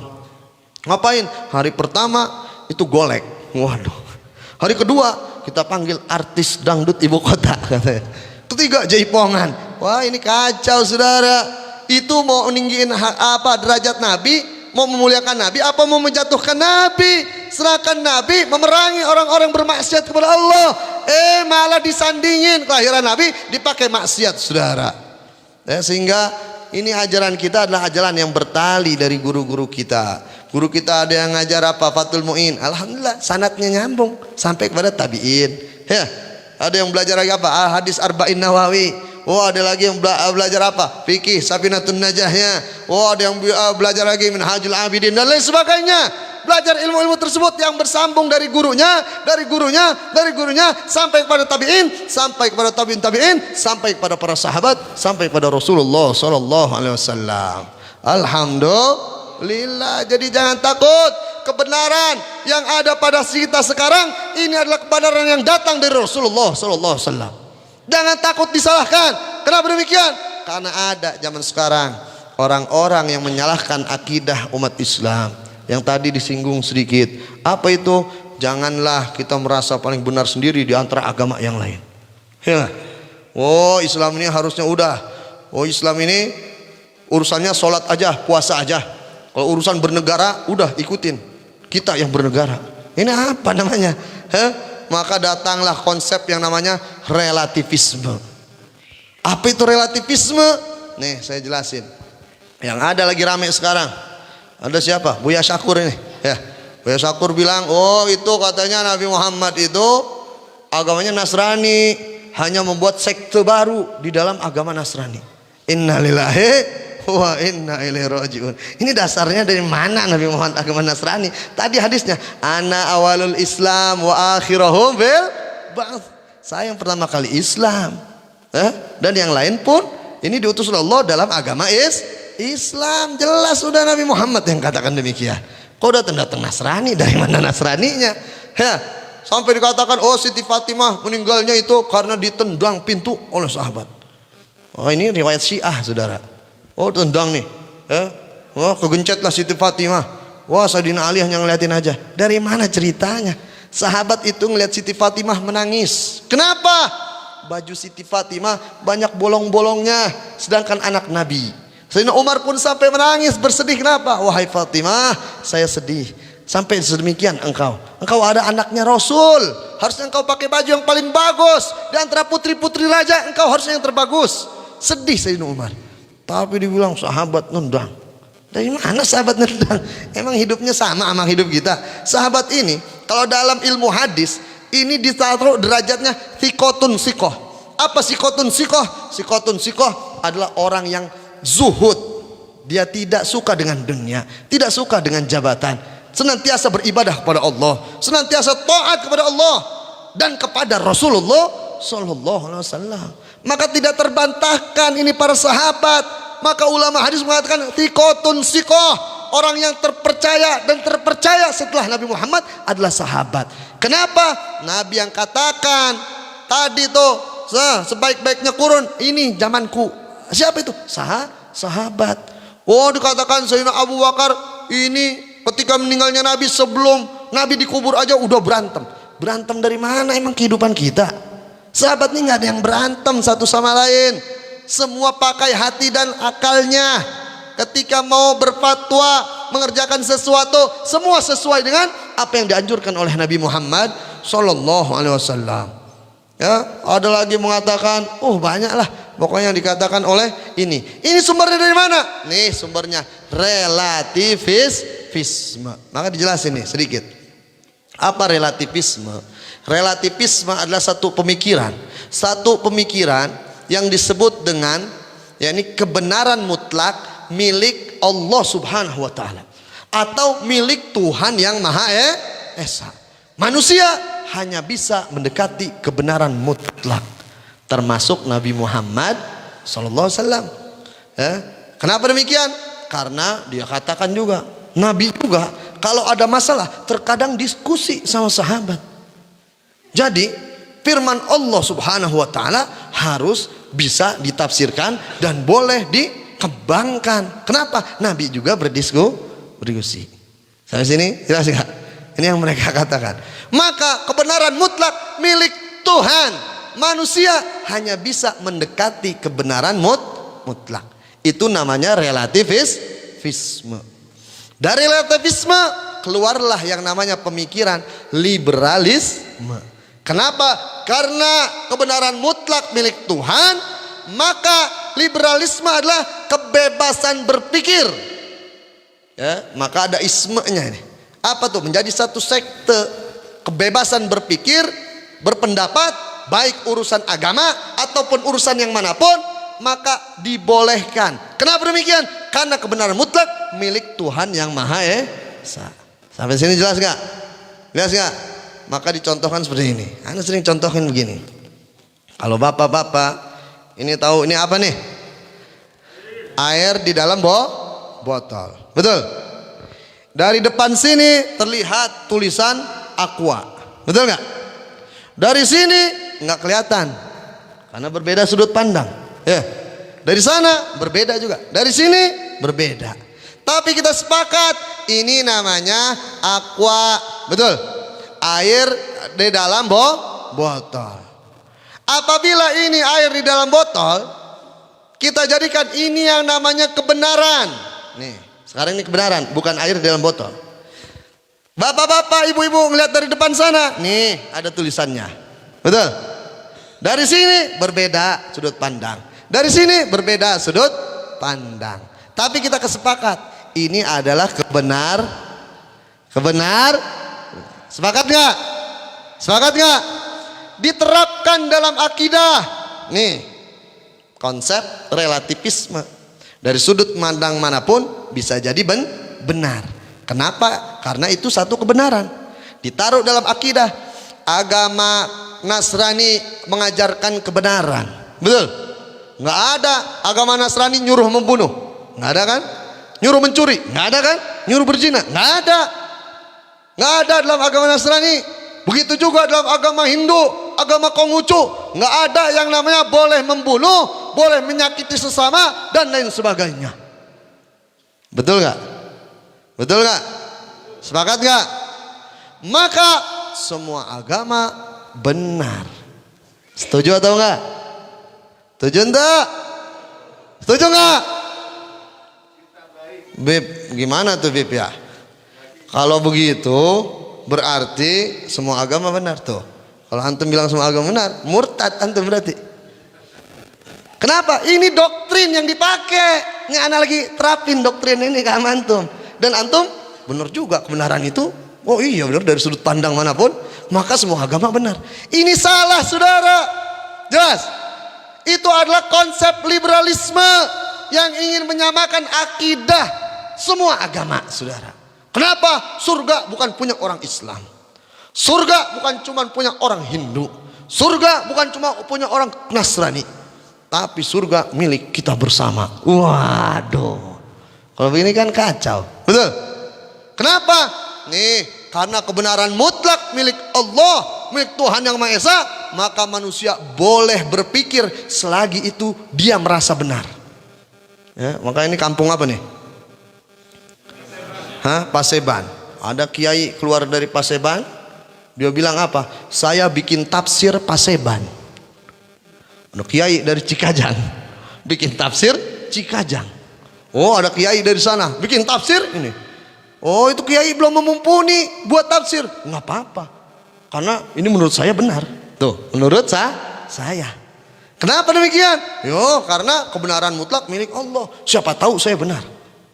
Ngapain? Hari pertama itu golek, waduh. Hari kedua kita panggil artis dangdut ibu kota katanya. Ketiga jaipongan. Wah, ini kacau saudara. Itu mau meninggiin derajat Nabi, mau memuliakan Nabi, apa mau menjatuhkan Nabi? Serahkan Nabi memerangi orang-orang bermaksiat kepada Allah. Malah disandingin kelahiran Nabi dipakai maksiat saudara. Sehingga ini ajaran kita adalah ajaran yang bertali dari guru-guru kita. Guru kita ada yang ngajar apa? Fathul Mu'in. Alhamdulillah sanadnya nyambung sampai kepada tabi'in. Ya. Ada yang belajar lagi apa? Hadis Arba'in Nawawi. Oh, ada lagi yang belajar apa? Fikih Safinatun Najahnya. Oh, ada yang belajar lagi Minhajul Abidin dan lain sebagainya. Belajar ilmu-ilmu tersebut yang bersambung dari gurunya, sampai kepada tabi'in, sampai kepada tabi'in, sampai kepada para sahabat, sampai kepada Rasulullah sallallahu alaihi wasallam. Alhamdulillah. Jadi jangan takut. Kebenaran yang ada pada kita sekarang ini adalah kebenaran yang datang dari Rasulullah sallallahu alaihi wasallam. Jangan takut disalahkan. Kenapa demikian? Karena ada zaman sekarang orang-orang yang menyalahkan akidah umat Islam. Yang tadi disinggung sedikit. Apa itu? Janganlah kita merasa paling benar sendiri di antara agama yang lain. Ya. Oh, Islam ini harusnya udah. Oh, Islam ini urusannya sholat aja, puasa aja. Kalau urusan bernegara, udah ikutin. Kita yang bernegara. Ini apa namanya? Maka datanglah konsep yang namanya relativisme. Apa itu relativisme? Nih saya jelasin. Yang ada lagi rame sekarang. Ada siapa? Buya Syakur ini. Ya, Buya Syakur bilang, oh itu katanya Nabi Muhammad itu agamanya Nasrani, hanya membuat sekte baru di dalam agama Nasrani. Innalillahi wa inna ilaihi rajiun. Ini dasarnya dari mana Nabi Muhammad agama Nasrani? Tadi hadisnya, ana awalul Islam wa akhirahum bil ba'ts. Saya yang pertama kali Islam. Dan yang lain pun ini diutus oleh Allah dalam agama Islam. Jelas sudah Nabi Muhammad yang katakan demikian. Kok datang Nasrani? Dari mana Nasraninya? Sampai dikatakan, oh Siti Fatimah meninggalnya itu karena ditendang pintu oleh sahabat. Oh ini riwayat Syiah saudara. Oh tendang nih. Oh kegencetlah Siti Fatimah. Wah Sayyidina Ali hanya ngeliatin aja. Dari mana ceritanya? Sahabat itu ngeliat Siti Fatimah menangis. Kenapa? Baju Siti Fatimah banyak bolong-bolongnya. Sedangkan anak Nabi Sayyidina Umar pun sampai menangis bersedih. Kenapa? Wahai Fatimah, saya sedih. Sampai sedemikian engkau ada anaknya Rasul. Harusnya engkau pakai baju yang paling bagus. Di antara putri-putri raja engkau harusnya yang terbagus. Sedih Sayyidina Umar. Tapi dibilang sahabat nendang. Dari mana sahabat nendang? Emang hidupnya sama hidup kita? Sahabat ini kalau dalam ilmu hadis ini ditaruh derajatnya thiqotun sikoh. Apa sikotun sikoh? Sikotun sikoh adalah orang yang zuhud. Dia tidak suka dengan dunia, tidak suka dengan jabatan, senantiasa beribadah kepada Allah, senantiasa taat kepada Allah dan kepada Rasulullah sallallahu alaihi wasallam. Maka tidak terbantahkan ini para sahabat. Maka ulama hadis mengatakan thiqotun sikoh, orang yang terpercaya dan terpercaya setelah Nabi Muhammad adalah sahabat. Kenapa? Nabi yang katakan tadi tuh sebaik-baiknya kurun ini zamanku. Siapa itu? Sahabat. Oh dikatakan Sayyidina Abu Bakar ini ketika meninggalnya Nabi, sebelum Nabi dikubur aja udah berantem. Berantem dari mana emang kehidupan kita? Sahabat ini nggak ada yang berantem satu sama lain. Semua pakai hati dan akalnya. Ketika mau berfatwa, mengerjakan sesuatu, semua sesuai dengan apa yang dianjurkan oleh Nabi Muhammad sallallahu alaihi wasallam. Ya, ada lagi mengatakan, oh banyaklah pokoknya yang dikatakan oleh ini. Ini sumbernya dari mana? Nih sumbernya relativisme. Maka dijelasin nih sedikit. Apa relativisme? Relativisme adalah satu pemikiran yang disebut dengan yakni kebenaran mutlak milik Allah Subhanahu wa taala atau milik Tuhan yang Maha Esa. Manusia hanya bisa mendekati kebenaran mutlak termasuk Nabi Muhammad sallallahu alaihi wasallam. Kenapa demikian? Karena dia katakan juga, Nabi juga kalau ada masalah terkadang diskusi sama sahabat. Jadi firman Allah Subhanahu wa taala harus bisa ditafsirkan dan boleh dikembangkan. Kenapa? Nabi juga berdiskusi. Sampai sini jelas enggak? Ini yang mereka katakan. Maka kebenaran mutlak milik Tuhan. Manusia hanya bisa mendekati kebenaran mutlak. Itu namanya relativisme. Dari relativisme keluarlah yang namanya pemikiran liberalisme. Kenapa? Karena kebenaran mutlak milik Tuhan, maka liberalisme adalah kebebasan berpikir. Ya, maka ada ismenya ini. Apa tuh? Menjadi satu sekte kebebasan berpikir, berpendapat, baik urusan agama ataupun urusan yang manapun, maka dibolehkan. Kenapa demikian? Karena kebenaran mutlak milik Tuhan yang Maha Esa. Sampai sini jelas gak? Jelas gak? Maka dicontohkan seperti ini. Anda sering contohin begini. Kalau bapak-bapak ini tahu ini apa nih? Air di dalam botol. Betul? Dari depan sini terlihat tulisan Aqua. Betul nggak? Dari sini nggak kelihatan karena berbeda sudut pandang. Ya. Dari sana berbeda juga. Dari sini berbeda. Tapi kita sepakat ini namanya Aqua. Betul? Air di dalam botol. Apabila ini air di dalam botol, kita jadikan ini yang namanya kebenaran. Nih, sekarang ini kebenaran, bukan air di dalam botol. Bapak-bapak, ibu-ibu ngeliat dari depan sana, nih ada tulisannya. Betul? Dari sini berbeda sudut pandang. Dari sini berbeda sudut pandang. Tapi kita kesepakat, ini adalah kebenar. Sepakat gak? Sepakat gak? Diterapkan dalam akidah. Nih, konsep relativisme. Dari sudut pandang manapun bisa jadi benar. Kenapa? Karena itu satu kebenaran. Ditaruh dalam akidah. Agama Nasrani mengajarkan kebenaran. Betul? Nggak ada agama Nasrani nyuruh membunuh. Nggak ada kan? Nyuruh mencuri. Nggak ada kan? Nyuruh berzina. Nggak ada. Nggak ada dalam agama Nasrani. Begitu juga dalam agama Hindu, agama Konghucu. Nggak ada yang namanya boleh membunuh, boleh menyakiti sesama, dan lain sebagainya. Betul nggak? Betul nggak? Sepakat nggak? Maka semua agama benar. Setuju atau enggak? Setuju enggak? Setuju enggak? Bib, gimana tuh Bib ya? Kalau begitu berarti semua agama benar tuh. Kalau antum bilang semua agama benar, murtad antum berarti. Kenapa? Ini doktrin yang dipakai. Ini anak lagi terapin doktrin ini ke antum. Dan antum benar juga kebenaran itu. Oh iya benar, dari sudut pandang manapun, maka semua agama benar. Ini salah saudara. Jelas? Itu adalah konsep liberalisme yang ingin menyamakan akidah semua agama saudara. Kenapa? Surga bukan punya orang Islam. Surga bukan cuma punya orang Hindu. Surga bukan cuma punya orang Nasrani. Tapi surga milik kita bersama. Waduh. Kalau begini kan kacau. Betul? Kenapa? Nih, karena kebenaran mutlak milik Allah, milik Tuhan yang Maha Esa, maka manusia boleh berpikir selagi itu dia merasa benar. Ya, maka ini kampung apa nih? Paseban. Ada kiai keluar dari Paseban, dia bilang apa? Saya bikin tafsir Paseban. Ada kiai dari Cikajang, bikin tafsir Cikajang. Oh, ada kiai dari sana, bikin tafsir ini. Oh, itu kiai belum mumpuni buat tafsir. Nggak apa-apa, karena ini menurut saya benar. Tuh, menurut saya. Kenapa demikian? Yo, karena kebenaran mutlak milik Allah. Siapa tahu saya benar.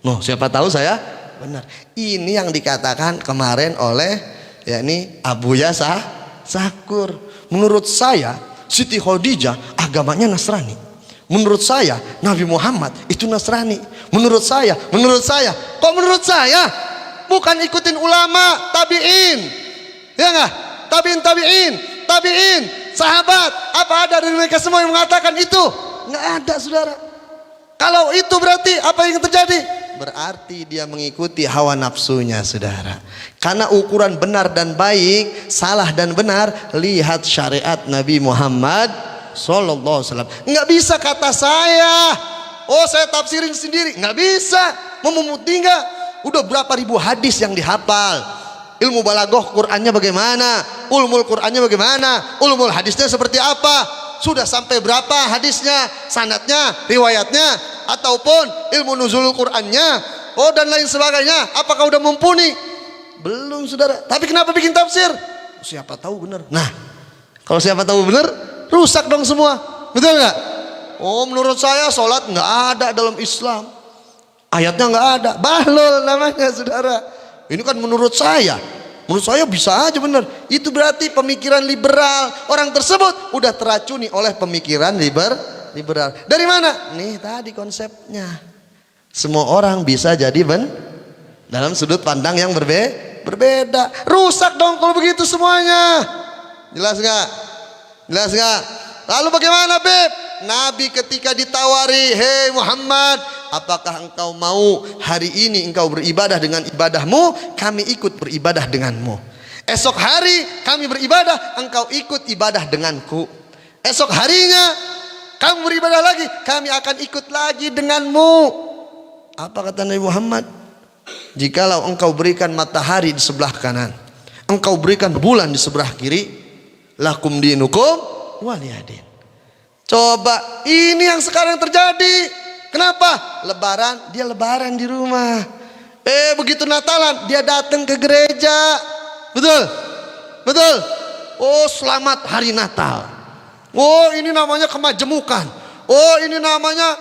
No, siapa tahu saya benar. Ini yang dikatakan kemarin oleh yakni Abu Yasa Sakur. Menurut saya Siti Khadijah agamanya Nasrani. Menurut saya Nabi Muhammad itu Nasrani. Menurut saya. Kok menurut saya? Bukan ikutin ulama, tabi'in. Ya enggak? Tabi'in, sahabat. Apa ada dari mereka semua yang mengatakan itu? Enggak ada, saudara. Kalau itu berarti apa yang terjadi? Berarti dia mengikuti hawa nafsunya, saudara. Karena ukuran benar dan baik, salah dan benar, lihat syariat Nabi Muhammad sallallahu alaihi wasallam. Enggak bisa kata saya, oh saya tafsirin sendiri, enggak bisa. Memumuti enggak? Udah berapa ribu hadis yang dihafal. Ilmu balaghah Qur'annya bagaimana? Ulumul Qur'annya bagaimana? Ulumul hadisnya seperti apa? Sudah sampai berapa hadisnya, sanadnya, riwayatnya, ataupun ilmu nuzulul Qur'annya, oh dan lain sebagainya. Apakah udah mumpuni? Belum, saudara. Tapi kenapa bikin tafsir? Siapa tahu benar. Nah, kalau siapa tahu benar, rusak dong semua. Betul nggak? Oh, menurut saya sholat nggak ada dalam Islam. Ayatnya nggak ada. Bahlul namanya, saudara. Ini kan menurut saya. Menurut saya bisa aja benar. Itu berarti pemikiran liberal. Orang tersebut udah teracuni oleh pemikiran liberal. Dari mana? Nih tadi konsepnya. Semua orang bisa jadi dalam sudut pandang yang berbeda. Rusak dong kalau begitu semuanya. Jelas nggak? Jelas nggak? Lalu bagaimana, Beb? Nabi ketika ditawari, hei Muhammad, apakah engkau mau hari ini engkau beribadah dengan ibadahmu, kami ikut beribadah denganmu. Esok hari kami beribadah, engkau ikut ibadah denganku. Esok harinya kamu beribadah lagi, kami akan ikut lagi denganmu. Apa kata Nabi Muhammad? Jikalau engkau berikan matahari di sebelah kanan, engkau berikan bulan di sebelah kiri, lakum dinukum waliyadin. Coba, ini yang sekarang terjadi. Kenapa? Lebaran, dia lebaran di rumah. Begitu Natalan, dia datang ke gereja. Betul? Betul? Oh, selamat hari Natal. Oh, ini namanya kemajemukan. Oh, ini namanya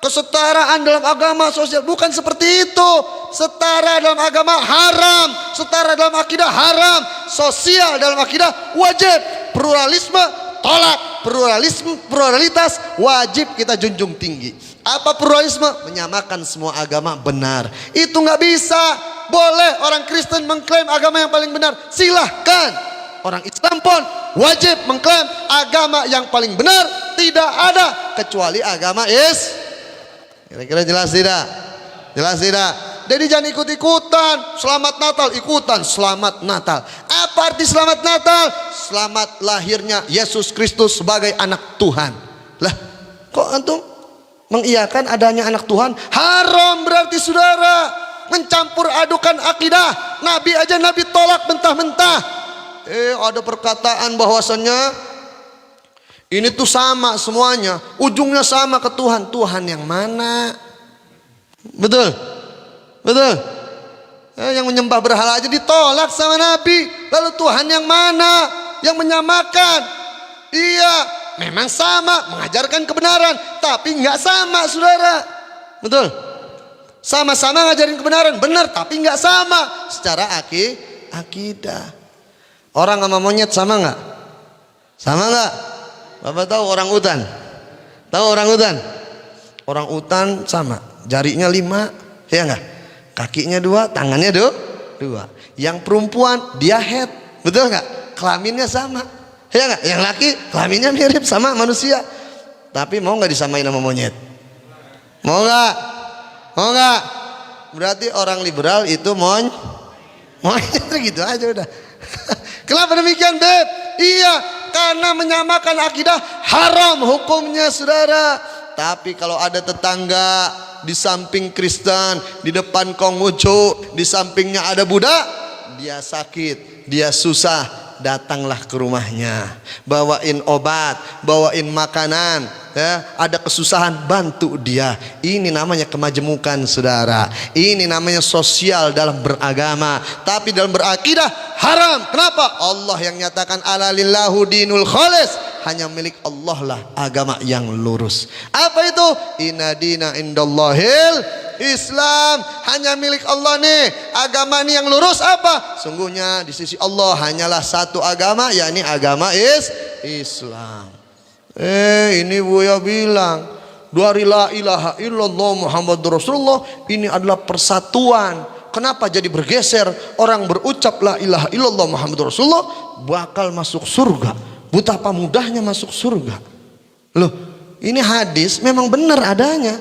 kesetaraan dalam agama sosial. Bukan seperti itu. Setara dalam agama haram, setara dalam akidah haram, sosial dalam akidah wajib. Pluralisme tolak. pluralitas wajib kita junjung tinggi. Apa pluralisme? Menyamakan semua agama benar. Itu nggak bisa. Boleh orang Kristen mengklaim agama yang paling benar, silahkan. Orang Islam pun wajib mengklaim agama yang paling benar. Tidak ada kecuali agama Kira-kira jelas tidak? Jelas tidak? Jadi jangan ikut-ikutan. Selamat Natal, ikutan selamat Natal. Apa arti selamat Natal? Selamat lahirnya Yesus Kristus sebagai anak Tuhan. Lah, kok antum mengiyakan adanya anak Tuhan? Haram berarti saudara. Mencampur adukan akidah. Nabi aja Nabi tolak mentah-mentah. Ada perkataan bahwasannya ini tuh sama semuanya, ujungnya sama ke Tuhan. Tuhan yang mana? Betul? Betul? Yang menyembah berhala aja ditolak sama Nabi. Lalu Tuhan yang mana? Yang menyamakan. Iya, memang sama, mengajarkan kebenaran, tapi nggak sama saudara. Betul? Sama-sama ngajarin kebenaran, benar, tapi nggak sama secara akidah. Orang sama monyet sama nggak? Sama nggak? Bapak tahu orang utan? Tahu orang utan? Orang utan sama, jarinya 5, ya nggak? Kakinya 2, tangannya 2. Yang perempuan dia head, betul nggak? Kelaminnya sama, ya nggak? Yang laki kelaminnya mirip sama manusia. Tapi mau nggak disamain sama monyet? Mau nggak? Mau nggak? Berarti orang liberal itu monyet gitu aja udah. Kenapa demikian, Beb? Iya, karena menyamakan akidah haram hukumnya saudara. Tapi kalau ada tetangga di samping Kristen, di depan Konghucu, di sampingnya ada Buddha, dia sakit, dia susah, datanglah ke rumahnya, bawain obat, bawain makanan, ya, ada kesusahan, bantu dia. Ini namanya kemajemukan saudara. Ini namanya sosial dalam beragama. Tapi dalam berakidah haram. Kenapa? Allah yang nyatakan alalillahu dinul khalis. Hanya milik Allah lah agama yang lurus. Apa itu? Inna dina indallahil Islam. Hanya milik Allah nih. Agama ini yang lurus apa? Sungguhnya di sisi Allah hanyalah satu agama, yakni agama Islam. Ini Buya bilang dari la ilaha illallah Muhammadur Rasulullah ini adalah persatuan. Kenapa jadi bergeser? Orang berucap la ilaha illallah Muhammadur Rasulullah bakal masuk surga. Betapa mudahnya masuk surga. Loh, ini hadis memang benar adanya.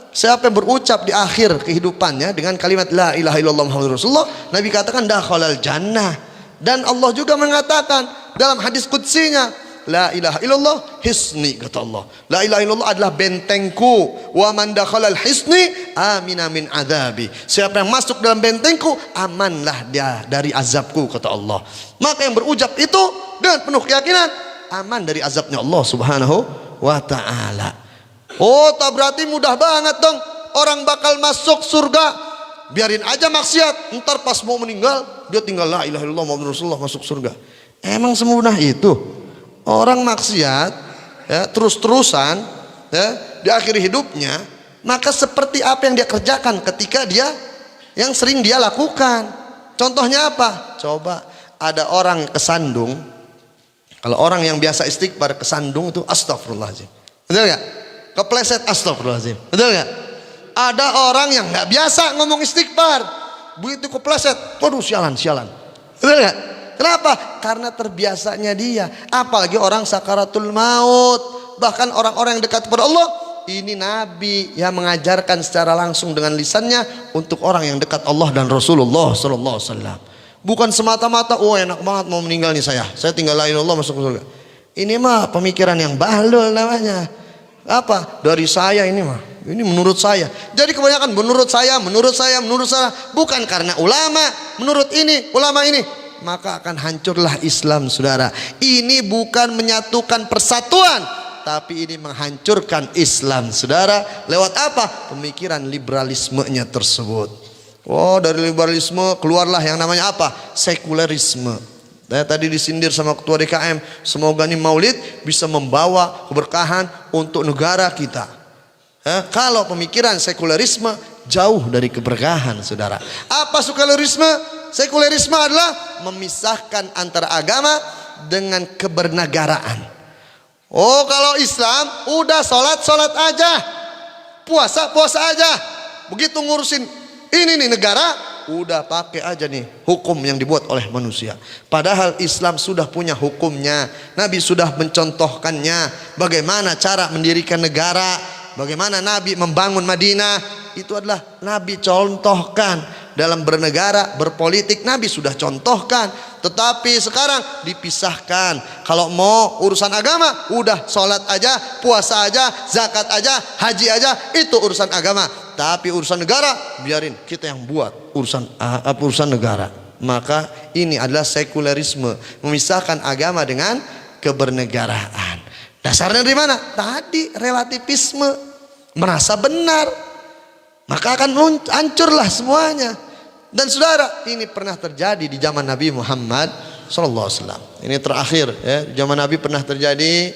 Siapa yang berucap di akhir kehidupannya dengan kalimat la ilaha illallah Muhammadur Rasulullah, Nabi katakan dakhalal jannah. Dan Allah juga mengatakan dalam hadis qudsinya, la ilaha illallah hisni, kata Allah. La ilaha illallah adalah bentengku. Wa man dakhalal hisni amina min adzabi. Siapa yang masuk dalam bentengku, amanlah dia dari azabku, kata Allah. Maka yang berucap itu dengan penuh keyakinan aman dari azabnya Allah Subhanahu wa ta'ala. Oh, tak berarti mudah banget dong orang bakal masuk surga. Biarin aja maksiat, ntar pas mau meninggal dia tinggal la ilaha illallah Muhammadur Rasulullah masuk surga. Emang semudah itu? Orang maksiat ya, terus-terusan ya, di akhir hidupnya, maka seperti apa yang dia kerjakan ketika dia yang sering dia lakukan. Contohnya apa? Coba ada orang kesandung. Kalau orang yang biasa istighfar kesandung itu astagfirullahaladzim. Betul gak? Kepleset astagfirullahaladzim. Betul gak? Ada orang yang gak biasa ngomong istighfar, begitu kepleset, waduh sialan. Betul gak? Kenapa? Karena terbiasanya dia. Apalagi orang sakaratul maut. Bahkan orang-orang yang dekat kepada Allah, ini Nabi yang mengajarkan secara langsung dengan lisannya untuk orang yang dekat Allah dan Rasulullah sallallahu alaihi wasallam. Bukan semata-mata oh enak banget mau meninggal nih saya tinggal la ilaha illallah masuk surga. Ini mah pemikiran yang bahlul namanya. Apa? Dari saya ini mah. Ini menurut saya. Jadi kebanyakan menurut saya. Bukan karena ulama, menurut ini, ulama ini. Maka akan hancurlah Islam saudara. Ini bukan menyatukan persatuan, tapi ini menghancurkan Islam saudara. Lewat apa? Pemikiran liberalismenya tersebut. Oh, dari liberalisme keluarlah yang namanya apa? Sekulerisme. Saya tadi disindir sama ketua DKM, semoga nih maulid bisa membawa keberkahan untuk negara kita. Kalau pemikiran sekulerisme jauh dari keberkahan saudara. Apa sekulerisme? Sekulerisme adalah memisahkan antara agama dengan kebernegaraan. Oh, kalau Islam udah sholat aja, puasa aja. Begitu ngurusin ini nih negara, udah pakai aja nih hukum yang dibuat oleh manusia. Padahal Islam sudah punya hukumnya. Nabi sudah mencontohkannya. Bagaimana cara mendirikan negara, bagaimana Nabi membangun Madinah. Itu adalah Nabi contohkan. Dalam bernegara, berpolitik, Nabi sudah contohkan. Tetapi sekarang dipisahkan. Kalau mau urusan agama, udah sholat aja, puasa aja, zakat aja, haji aja, itu urusan agama. Tapi urusan negara, biarin kita yang buat urusan negara. Maka ini adalah sekularisme, memisahkan agama dengan kebernegaraan. Dasarnya dari mana? Tadi relativisme, merasa benar, maka akan hancurlah semuanya. Dan saudara, ini pernah terjadi di zaman Nabi Muhammad SAW. Ini terakhir ya, zaman Nabi pernah terjadi.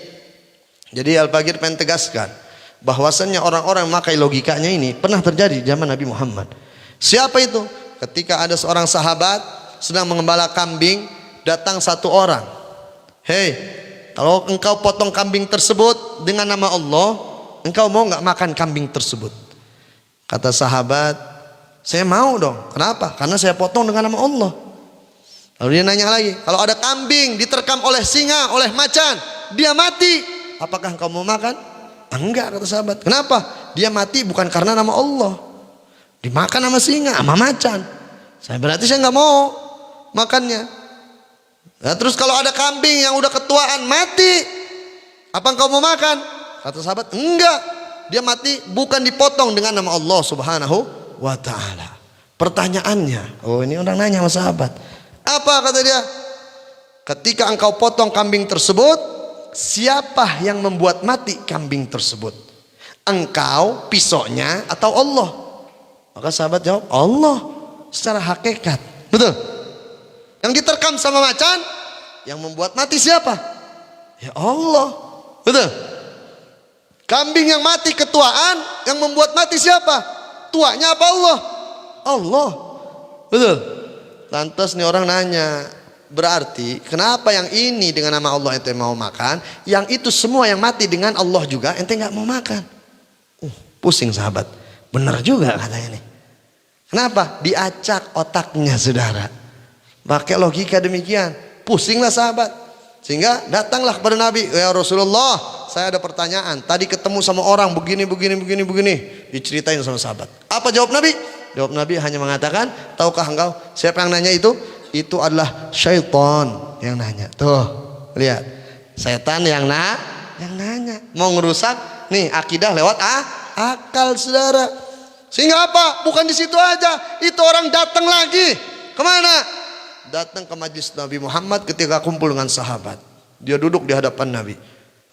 Jadi Al-Bagir pengen tegaskan bahwasannya orang-orang memakai logikanya ini pernah terjadi di zaman Nabi Muhammad. Siapa itu? Ketika ada seorang sahabat sedang mengembala kambing, datang satu orang. Hei, kalau engkau potong kambing tersebut dengan nama Allah, engkau mau nggak makan kambing tersebut? Kata sahabat, saya mau dong. Kenapa? Karena saya potong dengan nama Allah. Lalu dia nanya lagi, kalau ada kambing diterkam oleh singa, oleh macan, dia mati, apakah engkau mau makan? Enggak, kata sahabat. Kenapa? Dia mati bukan karena nama Allah, dimakan sama singa, sama macan. Berarti saya nggak mau makannya. Nah, terus kalau ada kambing yang udah ketuaan mati, apa engkau mau makan? Kata sahabat, enggak. Dia mati bukan dipotong dengan nama Allah Subhanahu wa ta'ala. Pertanyaannya, oh ini orang nanya sama sahabat, apa kata dia? Ketika engkau potong kambing tersebut, siapa yang membuat mati kambing tersebut? Engkau, pisaunya, atau Allah? Maka sahabat jawab, Allah secara hakikat. Betul? Yang diterkam sama macan, yang membuat mati siapa? Ya Allah. Betul? Kambing yang mati ketuaan, yang membuat mati siapa? Tuanya apa Allah? Allah. Betul? Lantas nih orang nanya, berarti kenapa yang ini dengan nama Allah ente mau makan, yang itu semua yang mati dengan Allah juga ente nggak mau makan? Pusing sahabat. Benar juga katanya nih. Kenapa? Diacak otaknya saudara. Pakai logika demikian, pusinglah sahabat. Sehingga datanglah kepada Nabi, ya Rasulullah, saya ada pertanyaan. Tadi ketemu sama orang begini. Diceritain sama sahabat. Apa jawab Nabi? Jawab Nabi hanya mengatakan, tahukah engkau siapa yang nanya itu? Itu adalah syaitan yang nanya. Tuh, lihat. Setan yang nanya. Mau ngerusak nih akidah lewat akal saudara. Sehingga apa? Bukan di situ aja. Itu orang datang lagi. Kemana? Datang ke majlis Nabi Muhammad ketika kumpul dengan sahabat. Dia duduk di hadapan Nabi.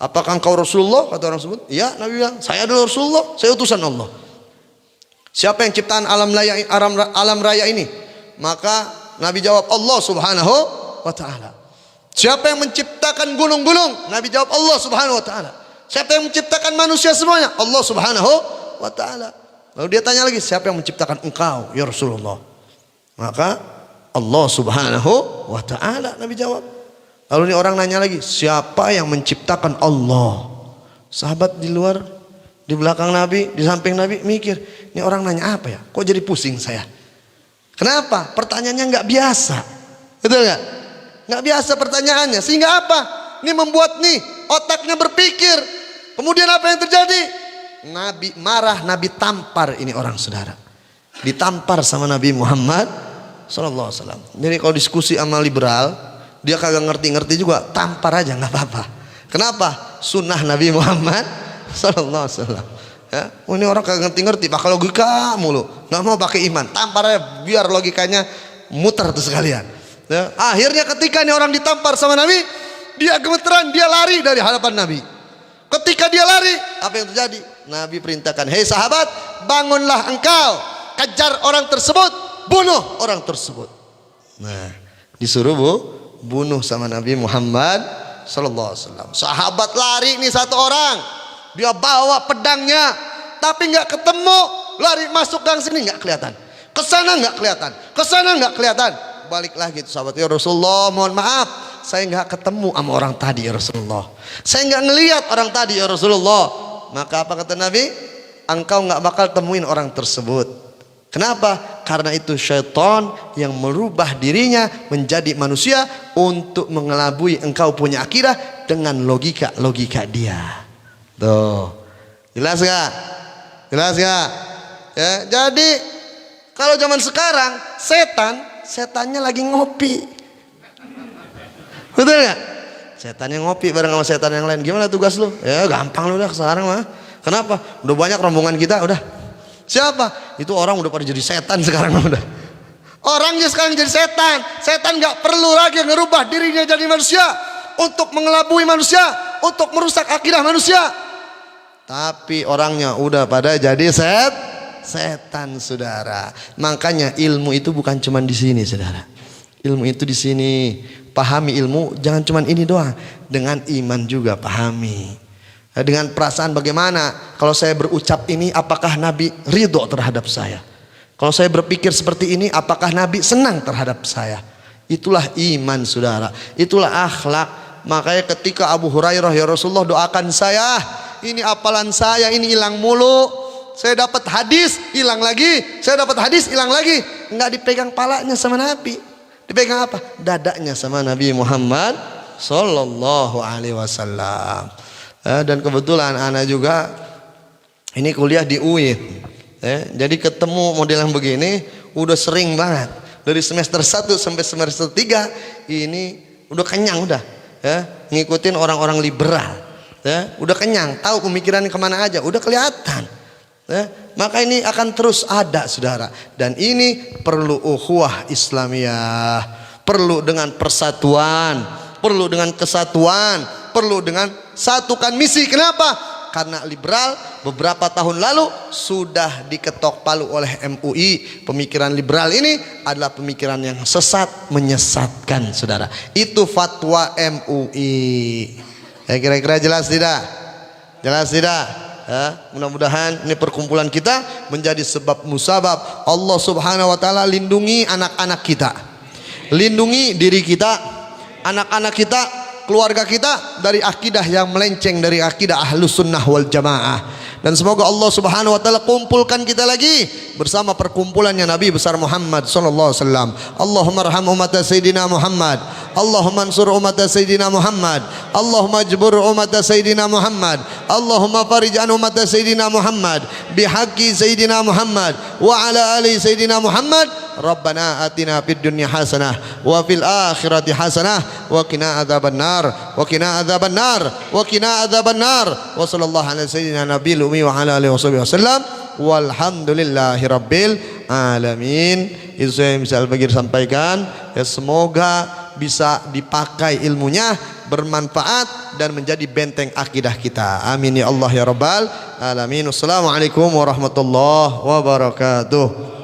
Apakah engkau Rasulullah? Kata orang tersebut. Ya, Nabi bilang, saya adalah Rasulullah, saya utusan Allah. Siapa yang ciptaan alam raya ini? Maka Nabi jawab, Allah Subhanahu wa ta'ala. Siapa yang menciptakan gunung-gunung? Nabi jawab, Allah Subhanahu wa ta'ala. Siapa yang menciptakan manusia semuanya? Allah Subhanahu wa ta'ala. Lalu dia tanya lagi, siapa yang menciptakan engkau ya Rasulullah? Maka Allah Subhanahu wa ta'ala, Nabi jawab. Lalu ini orang nanya lagi, siapa yang menciptakan Allah? Sahabat di luar, di belakang Nabi, di samping Nabi mikir, ini orang nanya apa ya? Kok jadi pusing saya? Kenapa? Pertanyaannya nggak biasa. Betul nggak? Nggak biasa pertanyaannya. Sehingga apa? Ini membuat nih otaknya berpikir. Kemudian apa yang terjadi? Nabi marah, Nabi tampar ini orang saudara. Ditampar sama Nabi Muhammad Sallallahu Alaihi Wasallam. Jadi kalau diskusi sama liberal, dia kagak ngerti-ngerti juga, tampar aja nggak apa-apa. Kenapa? Sunnah Nabi Muhammad Sallallahu Alaihi Wasallam. Ya, ini orang kagak ngerti-ngerti, pakai logika mulu, nggak mau pakai iman, tampar aja biar logikanya muter tuh sekalian. Ya, akhirnya ketika ini orang ditampar sama Nabi, dia gemeteran, dia lari dari hadapan Nabi. Ketika dia lari, apa yang terjadi? Nabi perintahkan, hei sahabat, bangunlah engkau, kejar orang tersebut, bunuh orang tersebut. Nah, disuruh bunuh sama Nabi Muhammad Sallallahu Alaihi Wasallam. Sahabat lari nih satu orang, dia bawa pedangnya, tapi nggak ketemu. Lari masuk gang sini nggak kelihatan, kesana nggak kelihatan, kesana nggak kelihatan. Balik lagi tuh sahabat, ya Rasulullah, mohon maaf, Saya nggak ketemu sama orang tadi ya Rasulullah. Saya nggak ngelihat orang tadi ya Rasulullah. Maka apa kata Nabi? Engkau nggak bakal temuin orang tersebut. Kenapa? Karena itu syaitan yang merubah dirinya menjadi manusia untuk mengelabui engkau punya akidah dengan logika dia. Tuh, jelas gak? Jelas gak? Ya, jadi kalau zaman sekarang setannya lagi ngopi. Betul gak? Setannya ngopi bareng sama setan yang lain. Gimana tugas lu? Ya gampang lu dah sekarang mah. Kenapa? Udah banyak rombongan kita udah. Siapa? Itu orang udah pada jadi setan sekarang udah. Orangnya sekarang jadi setan. Setan gak perlu lagi ngerubah dirinya jadi manusia untuk mengelabui manusia, untuk merusak akidah manusia. Tapi orangnya udah pada jadi setan, saudara. Makanya ilmu itu bukan cuma di sini, saudara. Ilmu itu di sini. Pahami ilmu, jangan cuma ini doang. Dengan iman juga pahami. Dengan perasaan bagaimana kalau saya berucap ini, apakah Nabi ridho terhadap saya? Kalau saya berpikir seperti ini, apakah Nabi senang terhadap saya? Itulah iman, saudara. Itulah akhlak. Makanya ketika Abu Hurairah, ya Rasulullah doakan saya, ini hafalan saya ini hilang mulu. Saya dapat hadis hilang lagi, saya dapat hadis hilang lagi. Enggak dipegang palanya sama Nabi. Dipegang apa? Dadanya sama Nabi Muhammad sallallahu alaihi wasallam. Dan kebetulan anak juga ini kuliah di UI. Jadi ketemu model yang begini udah sering banget. Dari semester 1 sampai semester 3 ini udah kenyang udah. Ngikutin orang-orang liberal. Udah kenyang, tahu pemikiran kemana aja, udah kelihatan. Maka ini akan terus ada, saudara. Dan ini perlu ukhuwah Islamiyah, perlu dengan persatuan, perlu dengan kesatuan, perlu dengan satukan misi. Kenapa? Karena liberal beberapa tahun lalu sudah diketok palu oleh MUI. Pemikiran liberal ini adalah pemikiran yang sesat, menyesatkan, saudara. Itu fatwa MUI. Kira-kira jelas tidak? Jelas tidak? Mudah-mudahan ini perkumpulan kita menjadi sebab musabab Allah subhanahu wa ta'ala lindungi anak-anak kita, lindungi diri kita, anak-anak kita, keluarga kita dari akidah yang melenceng dari akidah ahlus sunnah wal jamaah. Dan semoga Allah subhanahu wa ta'ala kumpulkan kita lagi bersama perkumpulannya Nabi besar Muhammad sallallahu alaihi wasallam. Allahumma arham umat Sayyidina Muhammad, Allahumma ansur umat Sayyidina Muhammad, Allahumma jbur umat Sayyidina Muhammad, Allahumma farij an umat Sayyidina Muhammad bihaqqi Sayyidina Muhammad wa ala ali Sayyidina Muhammad. Rabbana atina fid dunya hasanah wa fil akhirati hasanah wa qina adzabannar wa qina adzabannar wa qina adzabannar wa sallallahu ala sayyidina nabiyil ummi wa ala alihi wasallam walhamdulillahi rabbil alamin. Itu yang bisa Al-Bagir sampaikan. Ya, semoga bisa dipakai ilmunya, bermanfaat dan menjadi benteng akidah kita. Amin ya Allah ya rabbal alamin. Wassalamualaikum warahmatullahi wabarakatuh.